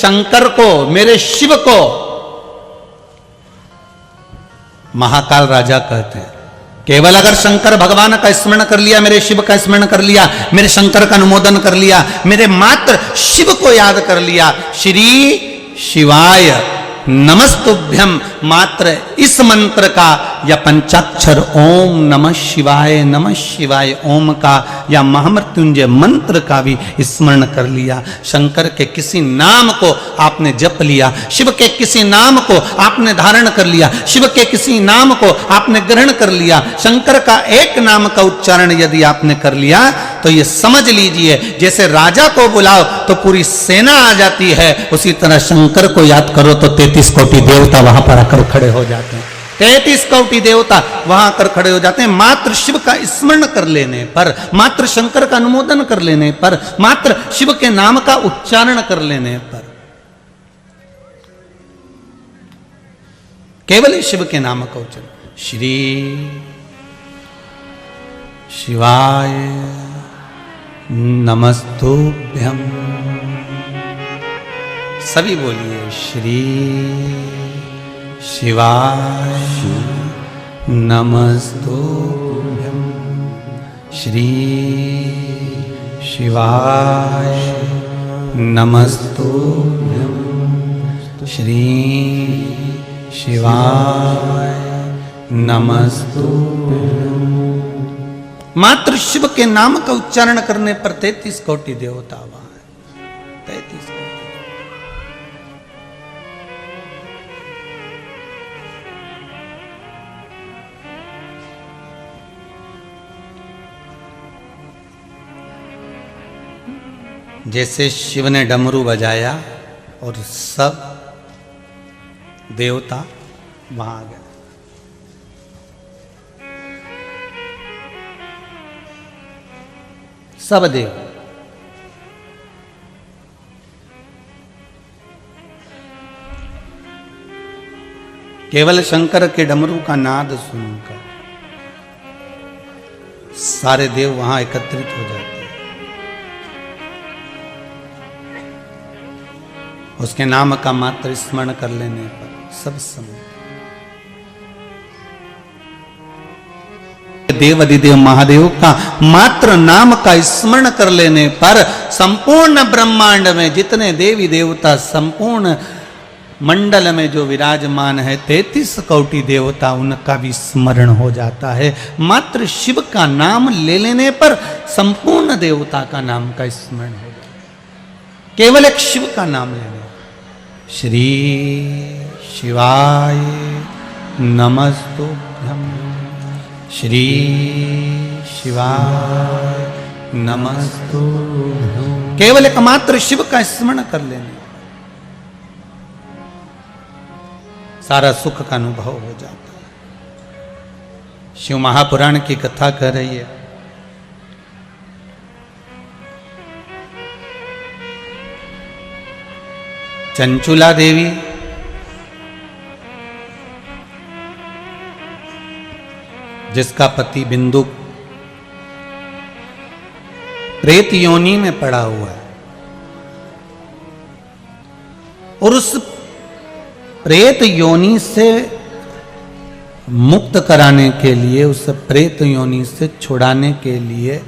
शंकर को, मेरे शिव को महाकाल राजा कहते हैं। केवल अगर शंकर भगवान का स्मरण कर लिया, मेरे शिव का स्मरण कर लिया, मेरे शंकर का अनुमोदन कर लिया, मेरे मात्र शिव को याद कर लिया, श्री शिवाय नमस्तुभ्यम, मात्र इस मंत्र का या पंचाक्षर ओम नमः शिवाय ओम का या महामृत्युंजय मंत्र का भी स्मरण कर लिया, शंकर के किसी नाम को आपने जप लिया, शिव के किसी नाम को आपने धारण कर लिया, शिव के किसी नाम को आपने ग्रहण कर लिया, शंकर का एक नाम का उच्चारण यदि आपने कर लिया तो ये समझ लीजिए जैसे राजा को बुलाओ तो पूरी सेना आ जाती है, उसी तरह शंकर को याद करो तो 33 कोटि देवता वहां पर आकर खड़े हो जाते हैं। 33 कोटि देवता वहां आकर खड़े हो जाते हैं मात्र शिव का स्मरण कर लेने पर, मात्र शंकर का अनुमोदन कर लेने पर, मात्र शिव के नाम का उच्चारण कर लेने पर, केवल शिव के नाम का उच्चारण, श्री शिवाय नमस्तुभ्यम, सभी बोलिए श्री शिवाय नमस्तुभ्यम, श्री शिवाय नमस्तुभ्यम, श्री शिवाय नमस्तुभ्यम। मात्र शिव के नाम का उच्चारण करने पर 33 कोटि देवता वहां है, 33 कोटि। जैसे शिव ने डमरू बजाया और सब देवता वहां आ गए। सब देव केवल शंकर के डमरू का नाद सुनकर सारे देव वहां एकत्रित हो जाते हैं। उसके नाम का मात्र स्मरण कर लेने पर सब समय देव अधिदेव महादेव का मात्र नाम का स्मरण कर लेने पर संपूर्ण ब्रह्मांड में जितने देवी देवता संपूर्ण मंडल में जो विराजमान है 33 कोटि देवता उनका भी स्मरण हो जाता है। मात्र शिव का नाम ले लेने पर संपूर्ण देवता का नाम का स्मरण हो जाता है, केवल एक शिव का नाम लेने। श्री शिवाय नमस्तुभ्यम, श्री शिवाय नमस्तुभ्यम, केवल एकमात्र शिव का स्मरण कर लेने सारा सुख का अनुभव हो जाता है। शिव महापुराण की कथा कह रही है, चंचुला देवी जिसका पति बिंदु प्रेत योनि में पड़ा हुआ है और उस प्रेत योनि से मुक्त कराने के लिए, उस प्रेत योनि से छुड़ाने के लिए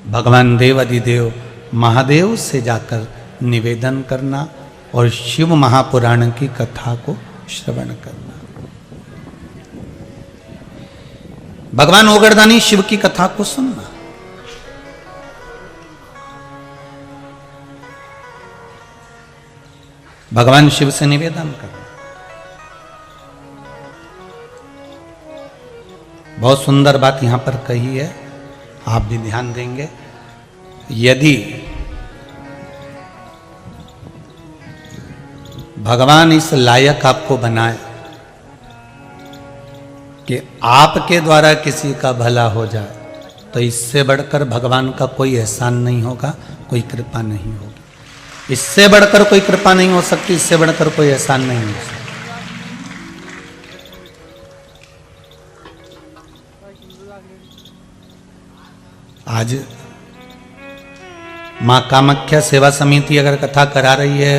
भगवान देव अधिदेव महादेव से जाकर निवेदन करना और शिव महापुराण की कथा को श्रवण करना। भगवान ओगरदानी शिव की कथा को सुनना। भगवान शिव से निवेदन करना। बहुत सुंदर बात यहां पर कही है, आप भी ध्यान देंगे। यदि भगवान इस लायक आपको बनाए कि आपके द्वारा किसी का भला हो जाए, तो इससे बढ़कर भगवान का कोई एहसान नहीं होगा, कोई कृपा नहीं होगी। इससे बढ़कर कोई कृपा नहीं हो सकती, इससे बढ़कर कोई एहसान नहीं हो सकता। आज मां कामाख्या सेवा समिति अगर कथा करा रही है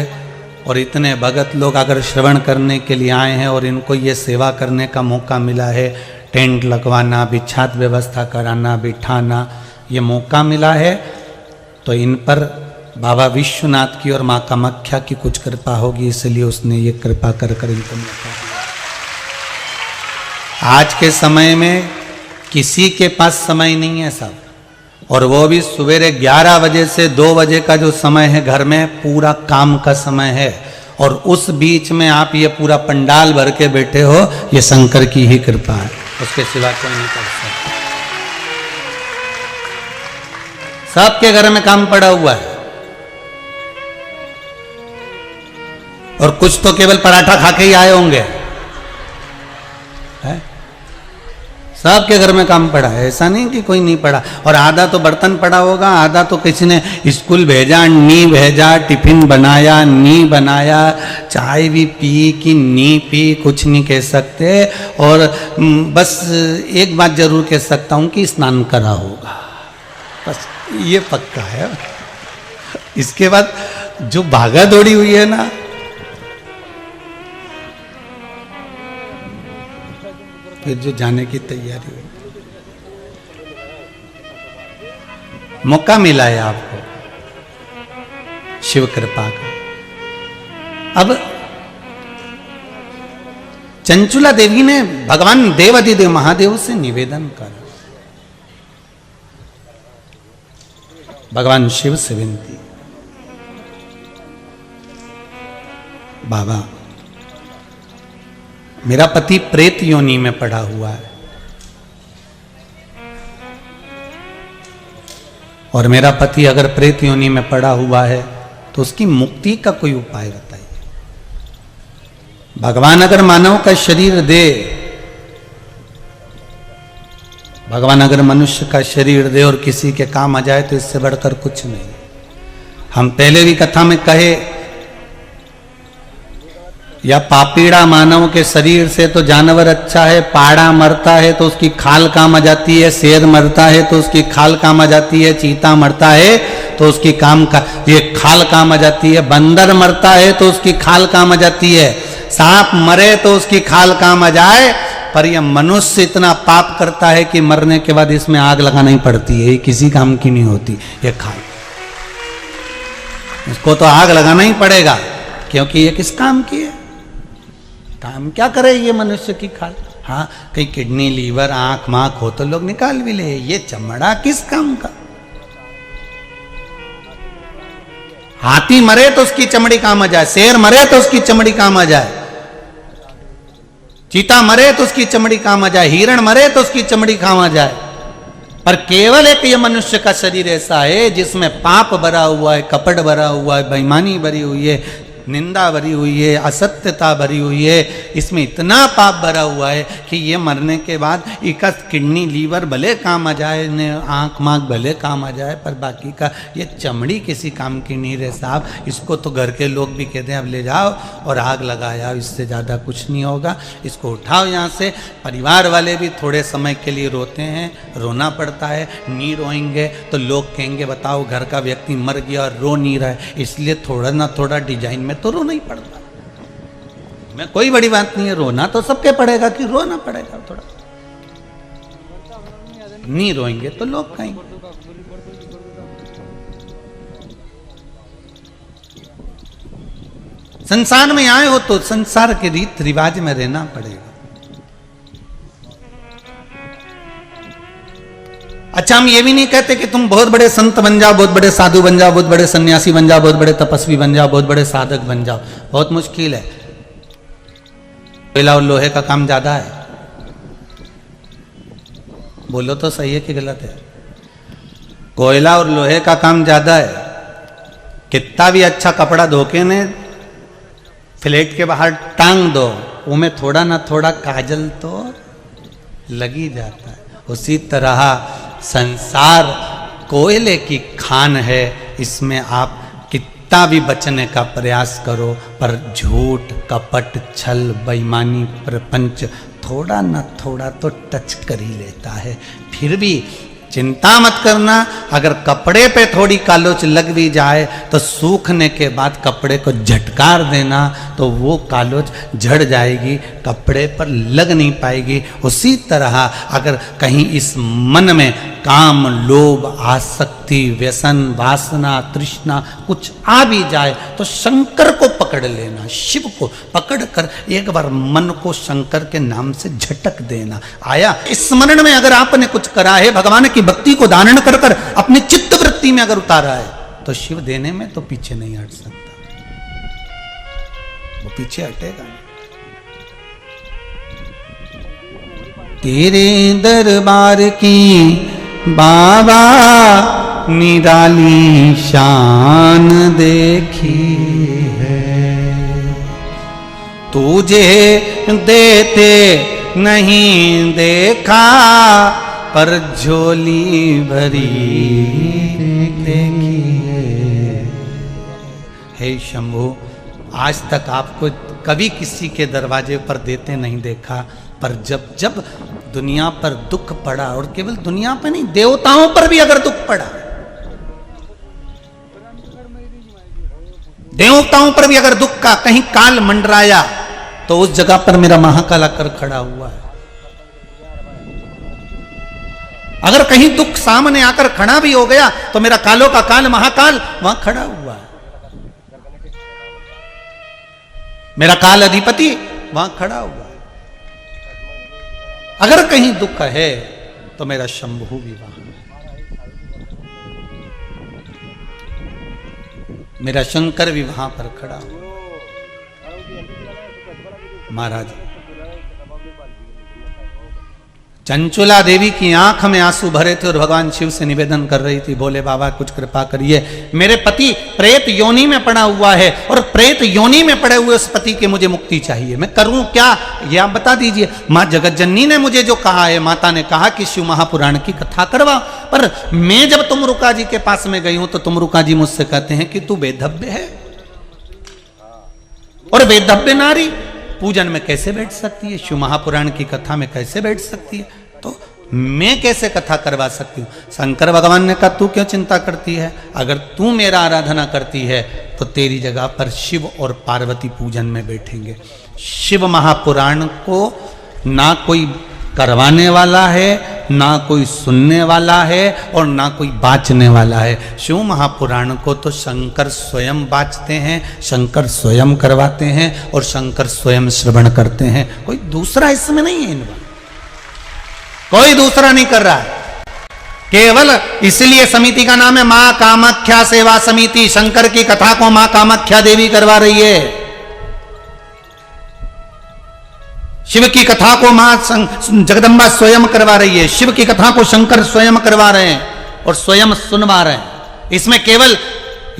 और इतने भगत लोग अगर श्रवण करने के लिए आए हैं और इनको ये सेवा करने का मौका मिला है, टेंट लगवाना, बिछात व्यवस्था कराना, बिठाना, ये मौका मिला है, तो इन पर बाबा विश्वनाथ की और माँ कामाख्या की कुछ कृपा होगी, इसलिए उसने ये कृपा कर कर इनको मौका दिया। आज के समय में किसी के पास समय नहीं है सब, और वो भी सवेरे 11 बजे से 2 बजे का जो समय है घर में पूरा काम का समय है, और उस बीच में आप ये पूरा पंडाल भर के बैठे हो, ये शंकर की ही कृपा है, उसके सिवा कोई नहीं कर सकता। सबके घर में काम पड़ा हुआ है, और कुछ तो केवल पराठा खा के ही आए होंगे, है? सबके घर में काम पड़ा है, ऐसा नहीं कि कोई नहीं पड़ा। और आधा तो बर्तन पड़ा होगा, आधा तो किसी ने स्कूल भेजा, नी भेजा, टिफिन बनाया, नी बनाया, चाय भी पी कि नी पी, कुछ नहीं कह सकते। और बस एक बात जरूर कह सकता हूं कि स्नान करा होगा, बस ये पक्का है। इसके बाद जो भागा दौड़ी हुई है ना, फिर जो जाने की तैयारी हुई, मौका मिला है आपको शिव कृपा का। अब चंचुला देवी ने भगवान देवाधिदेव महादेव से निवेदन करा, भगवान शिव से विनती, बाबा मेरा पति प्रेत योनि में पड़ा हुआ है, और मेरा पति अगर प्रेत योनि में पड़ा हुआ है तो उसकी मुक्ति का कोई उपाय बताइए। भगवान अगर मानव का शरीर दे, भगवान अगर मनुष्य का शरीर दे और किसी के काम आ जाए तो इससे बढ़कर कुछ नहीं। हम पहले भी कथा में कहे, या पापीड़ा मानव के शरीर से तो जानवर अच्छा है, पाड़ा मरता है तो उसकी खाल काम आ जाती है, शेर मरता है तो उसकी खाल काम आ जाती है, चीता मरता है तो उसकी ये खाल काम आ जाती है, बंदर मरता है तो उसकी खाल काम आ जाती है, सांप मरे तो उसकी खाल काम आ जाए। पर यह मनुष्य इतना पाप करता है कि मरने के बाद इसमें आग लगाना ही पड़ती है, ये किसी काम की नहीं होती ये खाल, इसको तो आग लगाना ही पड़ेगा, क्योंकि ये किस काम की है, काम क्या करे ये मनुष्य की खाल। हाँ, कहीं किडनी, लीवर, आंख मांख हो तो लोग निकाल भी ले, ये चमड़ा किस काम का। हाथी मरे तो उसकी चमड़ी काम आ जाए, शेर मरे तो उसकी चमड़ी काम आ जाए, चीता मरे तो उसकी चमड़ी काम आ जाए, हिरण मरे तो उसकी चमड़ी काम आ जाए। पर केवल एक ये मनुष्य का शरीर ऐसा है जिसमें पाप भरा हुआ है, कपट भरा हुआ है, बेईमानी भरी हुई है, निंदा भरी हुई है, असत्यता भरी हुई है, इसमें इतना पाप भरा हुआ है कि ये मरने के बाद इसका किडनी, लीवर भले काम आ जाए, आंख मांख भले काम आ जाए, पर बाकी का ये चमड़ी किसी काम की नहीं रहे साहब। इसको तो घर के लोग भी कहते हैं अब ले जाओ और आग लगाया, इससे ज़्यादा कुछ नहीं होगा, इसको उठाओ यहाँ से। परिवार वाले भी थोड़े समय के लिए रोते हैं, रोना पड़ता है, नहीं रोएंगे तो लोग कहेंगे बताओ घर का व्यक्ति मर गया और रो नहीं रहा है, इसलिए थोड़ा ना थोड़ा डिजाइन में तो रोना ही पड़ता। मैं कोई बड़ी बात नहीं है, रोना तो सबके पड़ेगा कि रोना पड़ेगा, थोड़ा नहीं रोएंगे तो लोग कहेंगे। संसार में आए हो तो संसार के रीत रिवाज में रहना पड़ेगा। अच्छा, हम ये भी नहीं कहते कि तुम बहुत बड़े संत बन जाओ, बहुत बड़े साधु बन जाओ, बहुत बड़े सन्यासी बन जाओ, बहुत बड़े तपस्वी बन जाओ, बहुत बड़े साधक बन जाओ, बहुत मुश्किल है। कोयला और लोहे का काम ज्यादा है, बोलो तो सही है कि गलत है? कोयला और लोहे का काम ज्यादा है। कितना भी अच्छा कपड़ा धोके ने फ्लैट के बाहर टांग दो, उनमें थोड़ा ना थोड़ा काजल तो लग ही जाता है। उसी तरह संसार कोयले की खान है, इसमें आप कितना भी बचने का प्रयास करो, पर झूठ, कपट, छल, बेईमानी, प्रपंच थोड़ा ना थोड़ा तो टच कर ही लेता है। फिर भी चिंता मत करना, अगर कपड़े पे थोड़ी कालोच लग भी जाए तो सूखने के बाद कपड़े को झटकार देना तो वो कालोच झड़ जाएगी, कपड़े पर लग नहीं पाएगी। उसी तरह अगर कहीं इस मन में काम, लोभ, आसक्ति, व्यसन, वासना, तृष्णा कुछ आ भी जाए तो शंकर को पकड़ लेना, शिव को पकड़ कर एक बार मन को शंकर के नाम से झटक देना। आया स्मरण में अगर आपने कुछ करा है, भगवान की भक्ति को धारण कर कर अपनी चित्त वृत्ति में अगर उतारा है तो शिव देने में तो पीछे नहीं हट सकता, वो पीछे हटेगा। तेरे दरबार की बाबा निराली शान देखी है, तुझे देते नहीं देखा पर झोली भरी देखी है। हे शंभु, आज तक आपको कभी किसी के दरवाजे पर देते नहीं देखा, पर जब जब दुनिया पर दुख पड़ा, और केवल दुनिया पर नहीं, देवताओं पर भी अगर दुख पड़ा, देवताओं पर भी अगर दुख का कहीं काल मंडराया तो उस जगह पर मेरा महाकाल आकर खड़ा हुआ है। अगर कहीं दुख सामने आकर खड़ा भी हो गया तो मेरा कालों का काल महाकाल वहां खड़ा हुआ है, मेरा काल अधिपति वहां खड़ा हुआ है। अगर कहीं दुख है तो मेरा शंभु भी वहां है, मेरा शंकर भी वहां पर खड़ा हुआ। महाराज, चंचुला देवी की आंख में आंसू भरे थे और भगवान शिव से निवेदन कर रही थी, बोले बाबा कुछ कृपा करिए, मेरे पति प्रेत योनि में पड़ा हुआ है और प्रेत योनि में पड़े हुए उस पति के मुझे मुक्ति चाहिए, मैं करूं क्या, ये आप बता दीजिए। मां जगतजननी ने मुझे जो कहा है, माता ने कहा कि शिव महापुराण की कथा करवा, पर मैं जब तुमरुका जी के पास में गई हूं तो तुमरुका जी मुझसे कहते हैं कि तू वेदव्य है और वेदव्य नारी पूजन में कैसे बैठ सकती है, शिव महापुराण की कथा में कैसे बैठ सकती है, तो मैं कैसे कथा करवा सकती हूँ। शंकर भगवान ने कहा तू क्यों चिंता करती है, अगर तू मेरा आराधना करती है तो तेरी जगह पर शिव और पार्वती पूजन में बैठेंगे। शिव महापुराण को ना कोई करवाने वाला है, ना कोई सुनने वाला है और ना कोई बाचने वाला है। शिव महापुराण को तो शंकर स्वयं बाचते हैं, शंकर स्वयं करवाते हैं और शंकर स्वयं श्रवण करते हैं, कोई दूसरा इसमें नहीं है, इनमें कोई दूसरा नहीं कर रहा है। केवल इसलिए समिति का नाम है मां कामाख्या सेवा समिति, शंकर की कथा को मां कामाख्या देवी करवा रही है, शिव की कथा को मां जगदम्बा स्वयं करवा रही है, शिव की कथा को शंकर स्वयं करवा रहे हैं और स्वयं सुनवा रहे हैं। इसमें केवल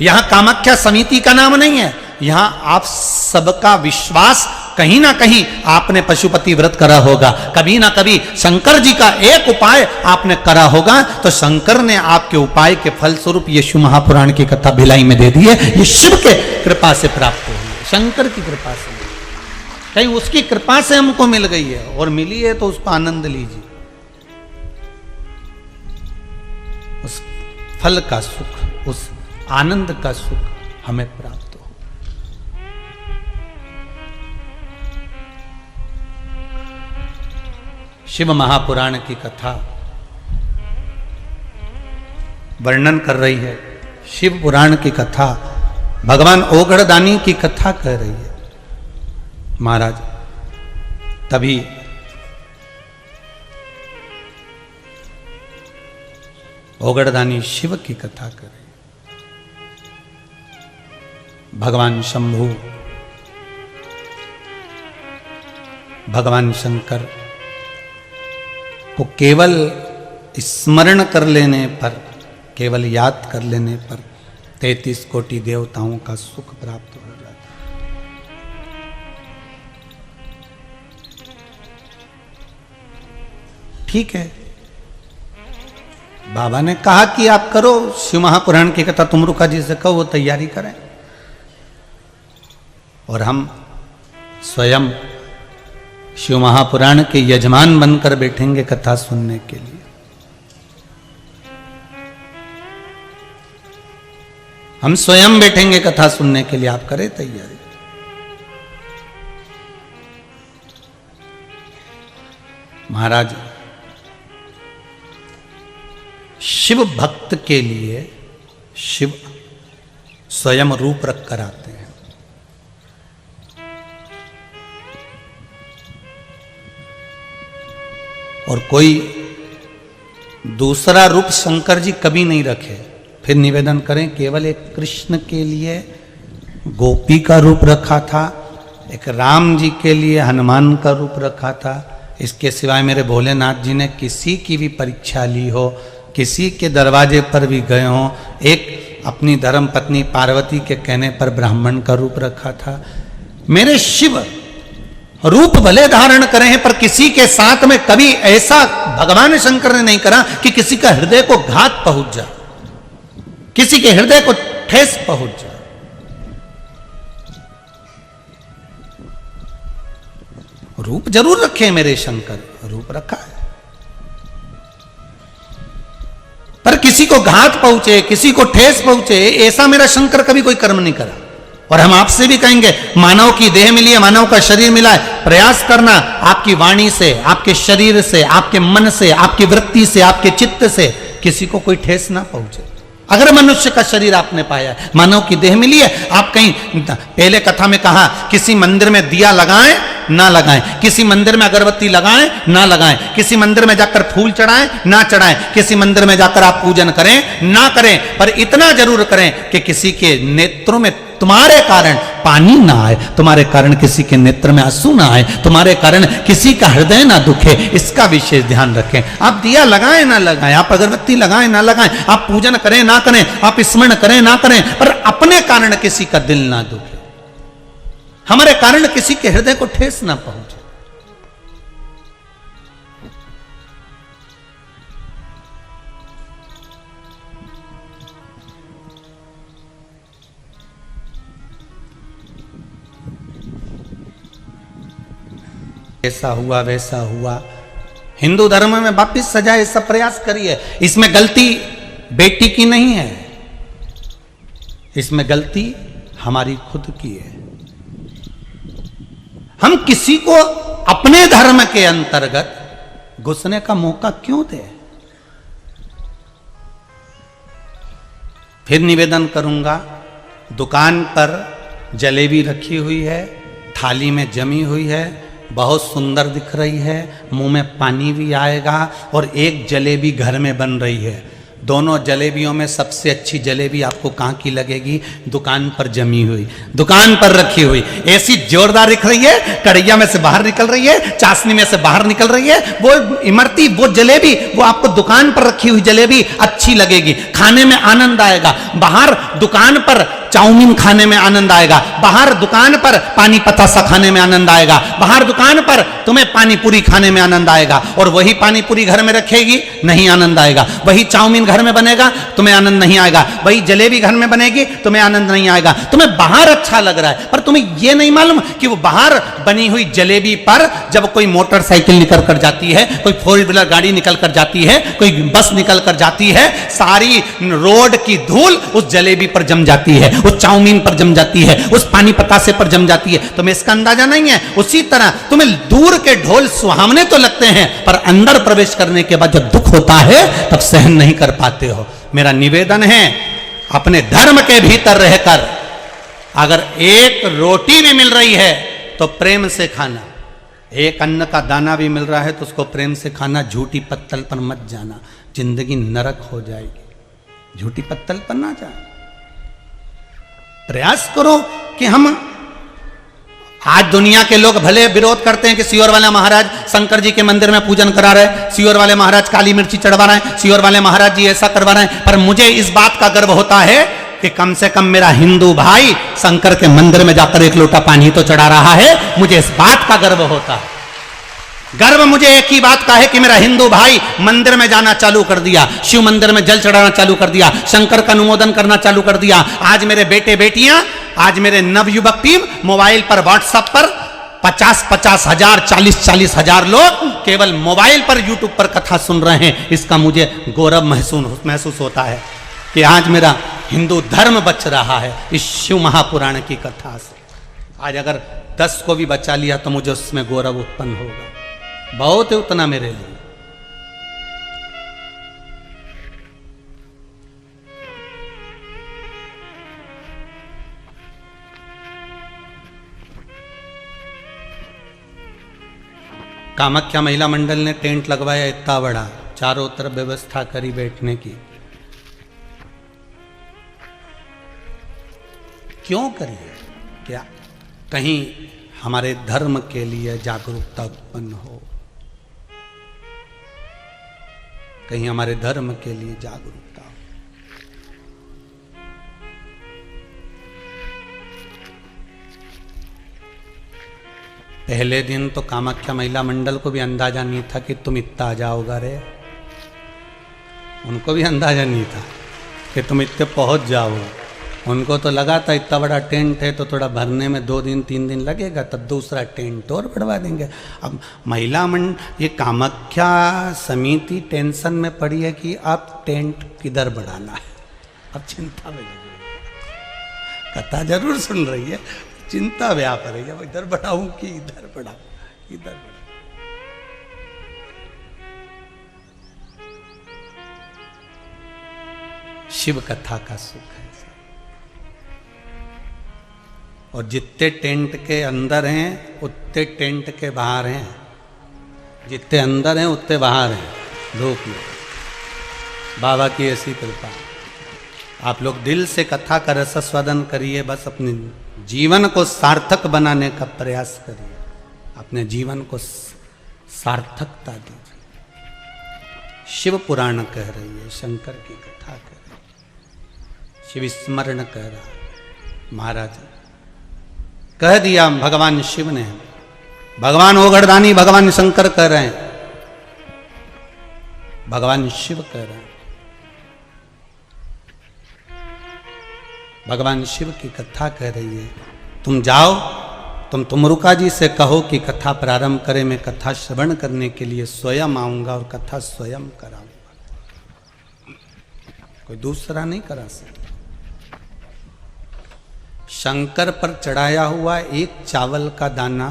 यहां कामाख्या समिति का नाम नहीं है, यहां आप सबका विश्वास, कहीं ना कहीं आपने पशुपति व्रत करा होगा, कभी ना कभी शंकर जी का एक उपाय आपने करा होगा, तो शंकर ने आपके उपाय के फल स्वरूप ये शिव महापुराण की कथा भिलाई में दे दी है। ये शिव के कृपा से प्राप्त हुई है, शंकर की कृपा से, कहीं उसकी कृपा से हमको मिल गई है, और मिली है तो उसका आनंद लीजिए, उस फल का सुख, उस आनंद का सुख हमें प्राप्त हो। शिव महापुराण की कथा वर्णन कर रही है, शिव पुराण की कथा भगवान ओगड़दानी की कथा कह रही है। महाराज, तभी ओगड़दानी शिव की कथा कर रही है। भगवान शंभु, भगवान शंकर को केवल स्मरण कर लेने पर, केवल याद कर लेने पर 33 कोटि देवताओं का सुख प्राप्त हो जाता है। ठीक है, बाबा ने कहा कि आप करो, शिव महापुराण की कथा तुमरुका जी से कहो वो तैयारी करें, और हम स्वयं शिव महापुराण के यजमान बनकर बैठेंगे कथा सुनने के लिए। हम स्वयं बैठेंगे कथा सुनने के लिए, आप करें तैयारी। महाराज शिव भक्त के लिए शिव स्वयं रूप रख कर आते हैं। और कोई दूसरा रूप शंकर जी कभी नहीं रखे। फिर निवेदन करें, केवल एक कृष्ण के लिए गोपी का रूप रखा था, एक राम जी के लिए हनुमान का रूप रखा था। इसके सिवाय मेरे भोलेनाथ जी ने किसी की भी परीक्षा ली हो, किसी के दरवाजे पर भी गए हों, एक अपनी धर्म पत्नी पार्वती के कहने पर ब्राह्मण का रूप रखा था। मेरे शिव रूप भले धारण करे हैं, पर किसी के साथ में कभी ऐसा भगवान शंकर ने नहीं करा कि किसी का हृदय को घात पहुंच जाए, किसी के हृदय को ठेस पहुंच जाए। रूप जरूर रखे मेरे शंकर, रूप रखा है, पर किसी को घात पहुंचे, किसी को ठेस पहुंचे, ऐसा मेरा शंकर कभी कोई कर्म नहीं करा। और हम आपसे भी कहेंगे, मानव की देह मिली है, मानव का शरीर मिला है, प्रयास करना आपकी वाणी से, आपके शरीर से, आपके मन से, आपकी वृत्ति से, आपके चित्त से किसी को कोई ठेस ना पहुंचे। अगर मनुष्य का शरीर आपने पाया है, मानव की देह मिली है, आप कहीं पहले कथा में कहा, किसी मंदिर में दिया लगाएं ना लगाएं, किसी मंदिर में अगरबत्ती लगाएं ना लगाएं, किसी मंदिर में जाकर फूल चढ़ाएं ना चढ़ाएं, किसी मंदिर में जाकर आप पूजन करें ना करें, पर इतना जरूर करें कि किसी के नेत्रों में तुम्हारे कारण पानी ना आए, तुम्हारे कारण किसी के नेत्र में आंसू ना आए, तुम्हारे कारण किसी का हृदय ना दुखे, इसका विशेष ध्यान रखें। आप दिया लगाएं ना लगाएं, आप अगरबत्ती लगाएं ना लगाएं, आप पूजन करें ना करें, आप स्मरण करें ना करें, पर अपने कारण किसी का दिल ना दुखे, हमारे कारण किसी के हृदय को ठेस ना पहुंचे। ऐसा हुआ वैसा हुआ, हिंदू धर्म में वापिस सजा, ऐसा प्रयास करिए। इसमें गलती बेटी की नहीं है, इसमें गलती हमारी खुद की है। हम किसी को अपने धर्म के अंतर्गत घुसने का मौका क्यों दें? फिर निवेदन करूंगा, दुकान पर जलेबी रखी हुई है, थाली में जमी हुई है, बहुत सुंदर दिख रही है, मुंह में पानी भी आएगा, और एक जलेबी घर में बन रही है। दोनों जलेबियों में सबसे अच्छी जलेबी आपको कहाँ की लगेगी? दुकान पर जमी हुई, दुकान पर रखी हुई, ऐसी जोरदार दिख रही है, कढ़ैया में से बाहर निकल रही है, चाशनी में से बाहर निकल रही है, वो इमरती, वो जलेबी, वो आपको दुकान पर रखी हुई जलेबी अच्छी लगेगी, खाने में आनंद आएगा। बाहर दुकान पर चाउमीन खाने में आनंद आएगा, बाहर दुकान पर पानी पतासा खाने में आनंद आएगा, बाहर दुकान पर तुम्हें पानी पूरी खाने में आनंद आएगा, और वही पानी पूरी घर में रखेगी, नहीं आनंद आएगा। वही चाउमीन घर में बनेगा, तुम्हें आनंद नहीं आएगा। वही जलेबी घर में बनेगी, तुम्हें आनंद नहीं आएगा। तुम्हें बाहर अच्छा लग रहा है, पर तुम्हें यह नहीं मालूम कि वो बाहर बनी हुई जलेबी पर जब कोई मोटरसाइकिल निकल कर जाती है, कोई 4 व्हीलर गाड़ी निकल कर जाती है, कोई बस निकल कर जाती है, सारी रोड की धूल उस जलेबी पर जम जाती है, उस चाउमीन पर जम जाती है, उस पानी पतासे पर जम जाती है। तुम्हें इसका अंदाजा नहीं है। उसी तरह तुम्हें दूर के ढोल सुहावने तो लगते हैं, पर अंदर प्रवेश करने के बाद जब दुख होता है तब सहन नहीं कर पाते हो। मेरा निवेदन है, अपने धर्म के भीतर रहकर अगर एक रोटी भी मिल रही है तो प्रेम से खाना, एक अन्न का दाना भी मिल रहा है तो उसको प्रेम से खाना, झूठी पत्तल पर मत जाना, जिंदगी नरक हो जाएगी। झूठी पत्तल पर ना जाना। प्रयास करो कि हम, आज दुनिया के लोग भले विरोध करते हैं कि सियोर वाले महाराज शंकर जी के मंदिर में पूजन करा रहे, सियोर वाले महाराज काली मिर्ची चढ़वा रहे हैं, सियोर वाले महाराज जी ऐसा करवा रहे हैं, पर मुझे इस बात का गर्व होता है कि कम से कम मेरा हिंदू भाई शंकर के मंदिर में जाकर एक लोटा पानी तो चढ़ा रहा है। मुझे इस बात का गर्व होता है। गर्व मुझे एक ही बात का है कि मेरा हिंदू भाई मंदिर में जाना चालू कर दिया, शिव मंदिर में जल चढ़ाना चालू कर दिया, शंकर का अनुमोदन करना चालू कर दिया। आज मेरे बेटे बेटियां, आज मेरे नवयुवक टीम मोबाइल पर, व्हाट्सएप पर 50-50 हजार, 40-40 हजार लोग केवल मोबाइल पर, यूट्यूब पर कथा सुन रहे हैं। इसका मुझे गौरव महसूस होता है कि आज मेरा हिंदू धर्म बच रहा है इस शिव महापुराण की कथा से। आज अगर 10 को भी बचा लिया तो मुझे उसमें गौरव उत्पन्न होगा, बहुत है उतना मेरे लिए। कामाख्या महिला मंडल ने टेंट लगवाया इतना बड़ा, चारों तरफ व्यवस्था करी बैठने की। क्यों करिए? क्या कहीं हमारे धर्म के लिए जागरूकता उत्पन्न हो, कहीं हमारे धर्म के लिए जागरूकता हो। पहले दिन तो कामाख्या महिला मंडल को भी अंदाजा नहीं था कि तुम इतना आ जाओगा रे, उनको भी अंदाजा नहीं था कि तुम इतने पहुंच जाओगे। उनको तो लगा था इतना बड़ा टेंट है तो थोड़ा भरने में 2 दिन 3 दिन लगेगा, तब दूसरा टेंट और बढ़वा देंगे। अब महिला मंडल ये कामाख्या समिति टेंशन में पड़ी है कि अब टेंट किधर बढ़ाना है। अब चिंता में लगी, कथा जरूर सुन रही है, चिंता व्याप रही है, इधर बढ़ाऊं कि इधर बढ़ाऊं, इधर बढ़ाऊं। शिव कथा का सुख है। और जितने टेंट के अंदर हैं उतने टेंट के बाहर हैं, जितने अंदर हैं उतने बाहर हैं लोग। बाबा की ऐसी कृपा। आप लोग दिल से कथा का रसास्वादन करिए, बस अपने जीवन को सार्थक बनाने का प्रयास करिए, अपने जीवन को सार्थकता दीजिए। शिव पुराण कह रही है, शंकर की कथा कह रही है, शिव स्मरण कह रहा है। महाराज कह दिया भगवान शिव ने, भगवान ओगड़दानी भगवान शंकर कह रहे हैं, भगवान शिव कह रहे हैं। भगवान शिव की कथा कह रही है, तुम जाओ, तुम तुमरुका जी से कहो कि कथा प्रारंभ करें, मैं कथा श्रवण करने के लिए स्वयं आऊंगा और कथा स्वयं कराऊंगा, कोई दूसरा नहीं करा सकता। शंकर पर चढ़ाया हुआ एक चावल का दाना,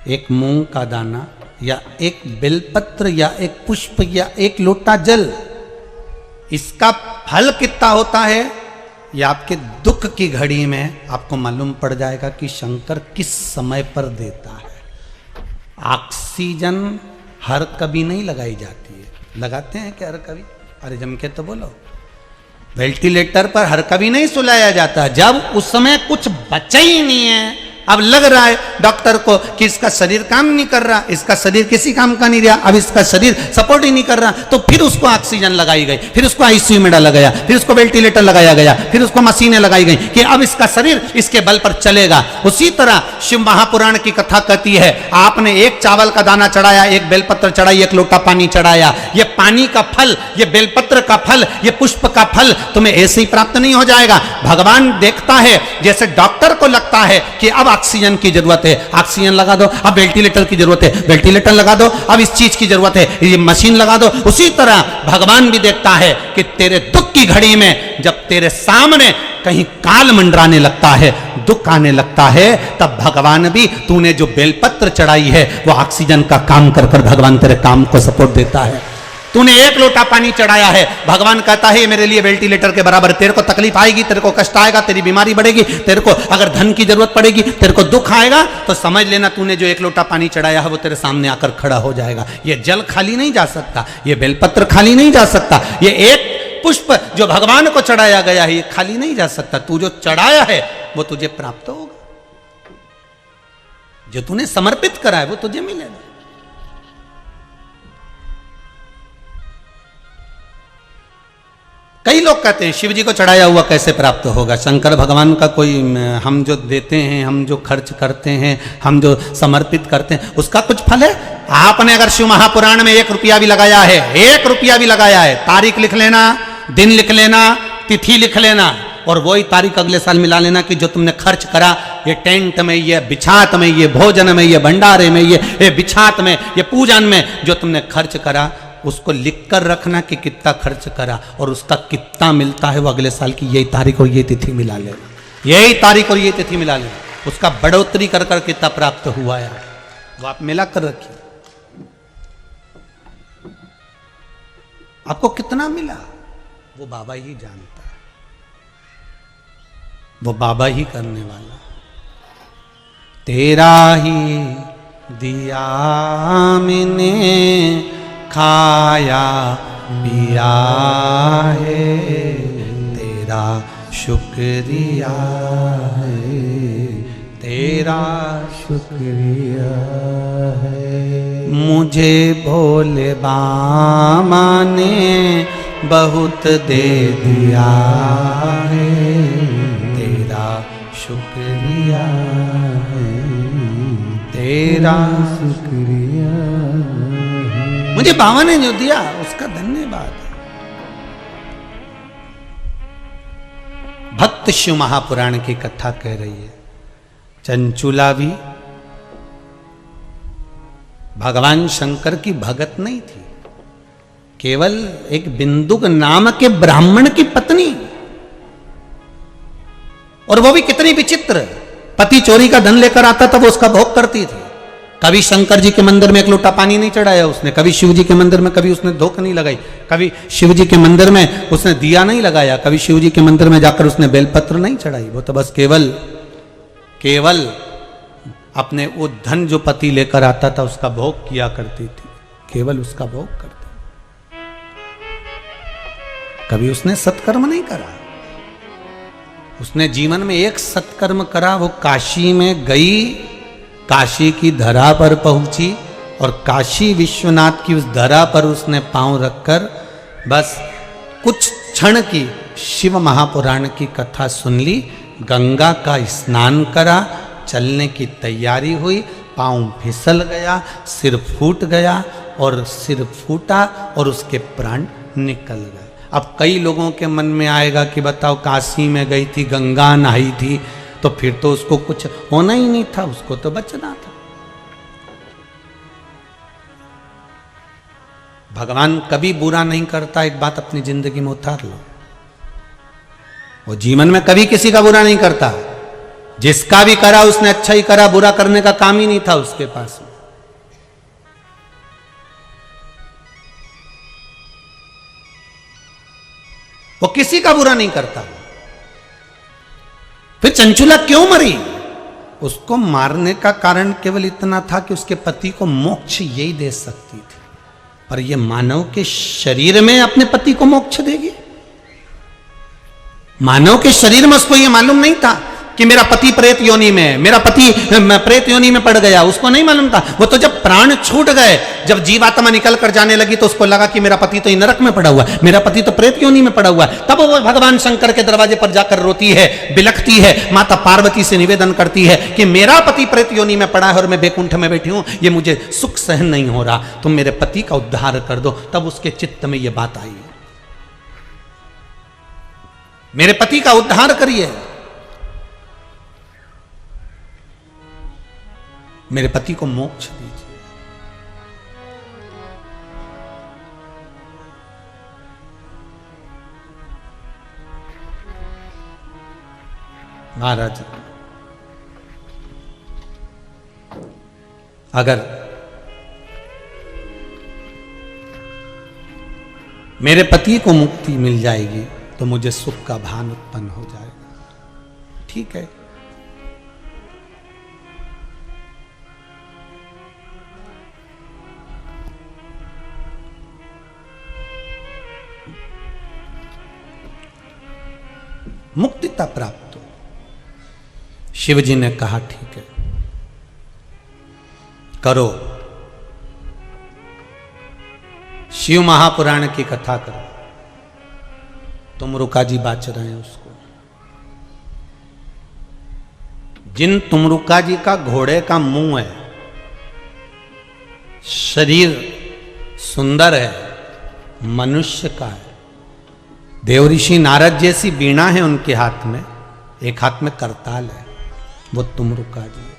एक मूंग का दाना, या एक बेलपत्र, या एक पुष्प, या एक लोटा जल, इसका फल कितना होता है यह आपके दुख की घड़ी में आपको मालूम पड़ जाएगा कि शंकर किस समय पर देता है। ऑक्सीजन हर कभी नहीं लगाई जाती है, लगाते हैं क्या हर कभी? अरे जम के तो बोलो। वेंटिलेटर पर हर कभी नहीं सुलाया जाता, जब उस समय कुछ बचा ही नहीं है, अब लग रहा है डॉक्टर को कि इसका शरीर काम नहीं कर रहा, इसका शरीर किसी काम का नहीं रहा, अब इसका शरीर सपोर्ट ही नहीं कर रहा, तो फिर उसको ऑक्सीजन लगाई गई, फिर उसको आईसीयू में डाला गया, फिर उसको वेंटिलेटर लगाया गया, फिर उसको मशीनें लगाई गई कि अब इसका शरीर इसके बल पर चलेगा। उसी तरह शिव महापुराण की कथा कहती है, आपने एक चावल का दाना चढ़ाया, एक बेलपत्र चढ़ाई, एक लोटा पानी चढ़ाया, ये पानी का फल, ये बेलपत्र का फल, ये पुष्प का फल तुम्हें ऐसे ही प्राप्त नहीं हो जाएगा। भगवान देखता है, जैसे डॉक्टर को लगता है कि अब ऑक्सीजन की जरूरत है, ऑक्सीजन लगा दो, अब वेंटिलेटर की जरूरत है, वेंटिलेटर लगा दो, अब इस चीज की जरूरत है, ये मशीन लगा दो। उसी तरह भगवान भी देखता है कि तेरे दुख की घड़ी में जब तेरे सामने कहीं काल मंडराने लगता है, दुख आने लगता है, तब भगवान भी तूने जो बेलपत्र चढ़ाई है वो ऑक्सीजन का काम कर कर भगवान तेरे काम को सपोर्ट देता है। तूने एक लोटा पानी चढ़ाया है, भगवान कहता है ये मेरे लिए वेंटिलेटर के बराबर। तेरे को तकलीफ आएगी, तेरे को कष्ट आएगा, तेरी बीमारी बढ़ेगी, तेरे को अगर धन की जरूरत पड़ेगी, तेरे को दुख आएगा, तो समझ लेना तूने जो एक लोटा पानी चढ़ाया है वो तेरे सामने आकर खड़ा हो जाएगा। ये जल खाली नहीं जा सकता, ये बेलपत्र खाली नहीं जा सकता, ये एक पुष्प जो भगवान को चढ़ाया गया है ये खाली नहीं जा सकता। तू जो चढ़ाया है वो तुझे प्राप्त होगा, जो तूने समर्पित करा है वो तुझे मिलेगा। कई लोग कहते हैं शिव जी को चढ़ाया हुआ कैसे प्राप्त होगा, शंकर भगवान का कोई हम जो देते हैं, हम जो खर्च करते हैं, हम जो समर्पित करते हैं उसका कुछ फल है? आपने अगर शिव महापुराण में 1 रुपया भी लगाया है, 1 रुपया भी लगाया है, तारीख लिख लेना, दिन लिख लेना, तिथि लिख लेना, और वही तारीख अगले साल मिला लेना कि जो तुमने खर्च करा, ये टेंट में, ये बिछात में, ये भोजन में, ये भंडारे में, ये बिछात में, ये पूजन में जो तुमने खर्च करा, उसको लिख कर रखना कि कितना खर्च करा और उसका कितना मिलता है, वो अगले साल की यही तारीख और ये तिथि मिला ले, यही तारीख और ये तिथि मिला ले, उसका बढ़ोतरी कर कर कितना प्राप्त हुआ है वो आप मिला कर रखिए। आपको कितना मिला वो बाबा ही जानता है, वो बाबा ही करने वाला। तेरा ही दिया मैंने खाया पिया है, तेरा शुक्रिया है, तेरा शुक्रिया है। मुझे भोले बाबा ने बहुत दे दिया है, तेरा शुक्रिया है, तेरा शुक्रिया है। मुझे बाबा ने जो दिया उसका धन्यवाद है। भक्त शिव महापुराण की कथा कह रही है, चंचुला भी भगवान शंकर की भगत नहीं थी, केवल एक बिंदुक नाम के ब्राह्मण की पत्नी, और वो भी कितनी विचित्र। पति चोरी का धन लेकर आता था, वो उसका भोग करती थी। कभी शंकर जी के मंदिर में एक लोटा पानी नहीं चढ़ाया उसने, कभी शिव जी के मंदिर में कभी उसने धोख नहीं लगाई, कभी शिव जी के मंदिर में उसने दिया नहीं लगाया, कभी शिव जी के मंदिर में जाकर उसने बेलपत्र नहीं चढ़ाई। वो तो बस केवल अपने वो धन जो पति लेकर आता था उसका भोग किया करती थी, केवल उसका भोग करती। कभी उसने सत्कर्म नहीं करा। उसने जीवन में एक सत्कर्म करा, वो काशी में गई, काशी की धरा पर पहुंची और काशी विश्वनाथ की उस धरा पर उसने पांव रखकर बस कुछ क्षण की शिव महापुराण की कथा सुन ली, गंगा का स्नान करा, चलने की तैयारी हुई, पांव फिसल गया, सिर फूट गया और सिर फूटा और उसके प्राण निकल गए। अब कई लोगों के मन में आएगा कि बताओ, काशी में गई थी, गंगा नहाई थी, तो फिर तो उसको कुछ होना ही नहीं था, उसको तो बचना था। भगवान कभी बुरा नहीं करता, एक बात अपनी जिंदगी में उतार लो। वो जीवन में कभी किसी का बुरा नहीं करता, जिसका भी करा उसने अच्छा ही करा, बुरा करने का काम ही नहीं था उसके पास। वो किसी का बुरा नहीं करता। फिर चंचुला क्यों मरी? उसको मारने का कारण केवल इतना था कि उसके पति को मोक्ष यही दे सकती थी, पर यह मानव के शरीर में अपने पति को मोक्ष देगी? मानव के शरीर में उसको यह मालूम नहीं था कि मेरा पति प्रेत योनि में है, मेरा पति प्रेत योनि में पड़ गया, उसको नहीं मालूम था। वो तो जब प्राण छूट गए, जब जीवात्मा निकल कर जाने लगी, तो उसको लगा कि मेरा पति तो नरक में पड़ा हुआ है, मेरा पति तो प्रेत योनि में पड़ा हुआ है। तब वो भगवान शंकर के दरवाजे पर जाकर रोती है, बिलखती है, माता पार्वती से निवेदन करती है कि मेरा पति प्रेत योनि में पड़ा है और मैं बैकुंठ में बैठी हूं, ये मुझे सुख सहन नहीं हो रहा, तुम मेरे पति का उद्धार कर दो। तब उसके चित्त में यह बात आई, मेरे पति का उद्धार करिए, मेरे पति को मोक्ष दीजिए। महाराज, अगर मेरे पति को मुक्ति मिल जाएगी तो मुझे सुख का भान उत्पन्न हो जाएगा। ठीक है, मुक्तिता प्राप्त हो। शिव जी ने कहा ठीक है, करो, शिव महापुराण की कथा करो। तुमरुका जी बाच रहे हैं उसको। जिन तुमरुका जी का घोड़े का मुंह है, शरीर सुंदर है, मनुष्य का है, देव ऋषि नारद जैसी वीणा है उनके हाथ में, एक हाथ में करताल है, वो तुमरुका जी है।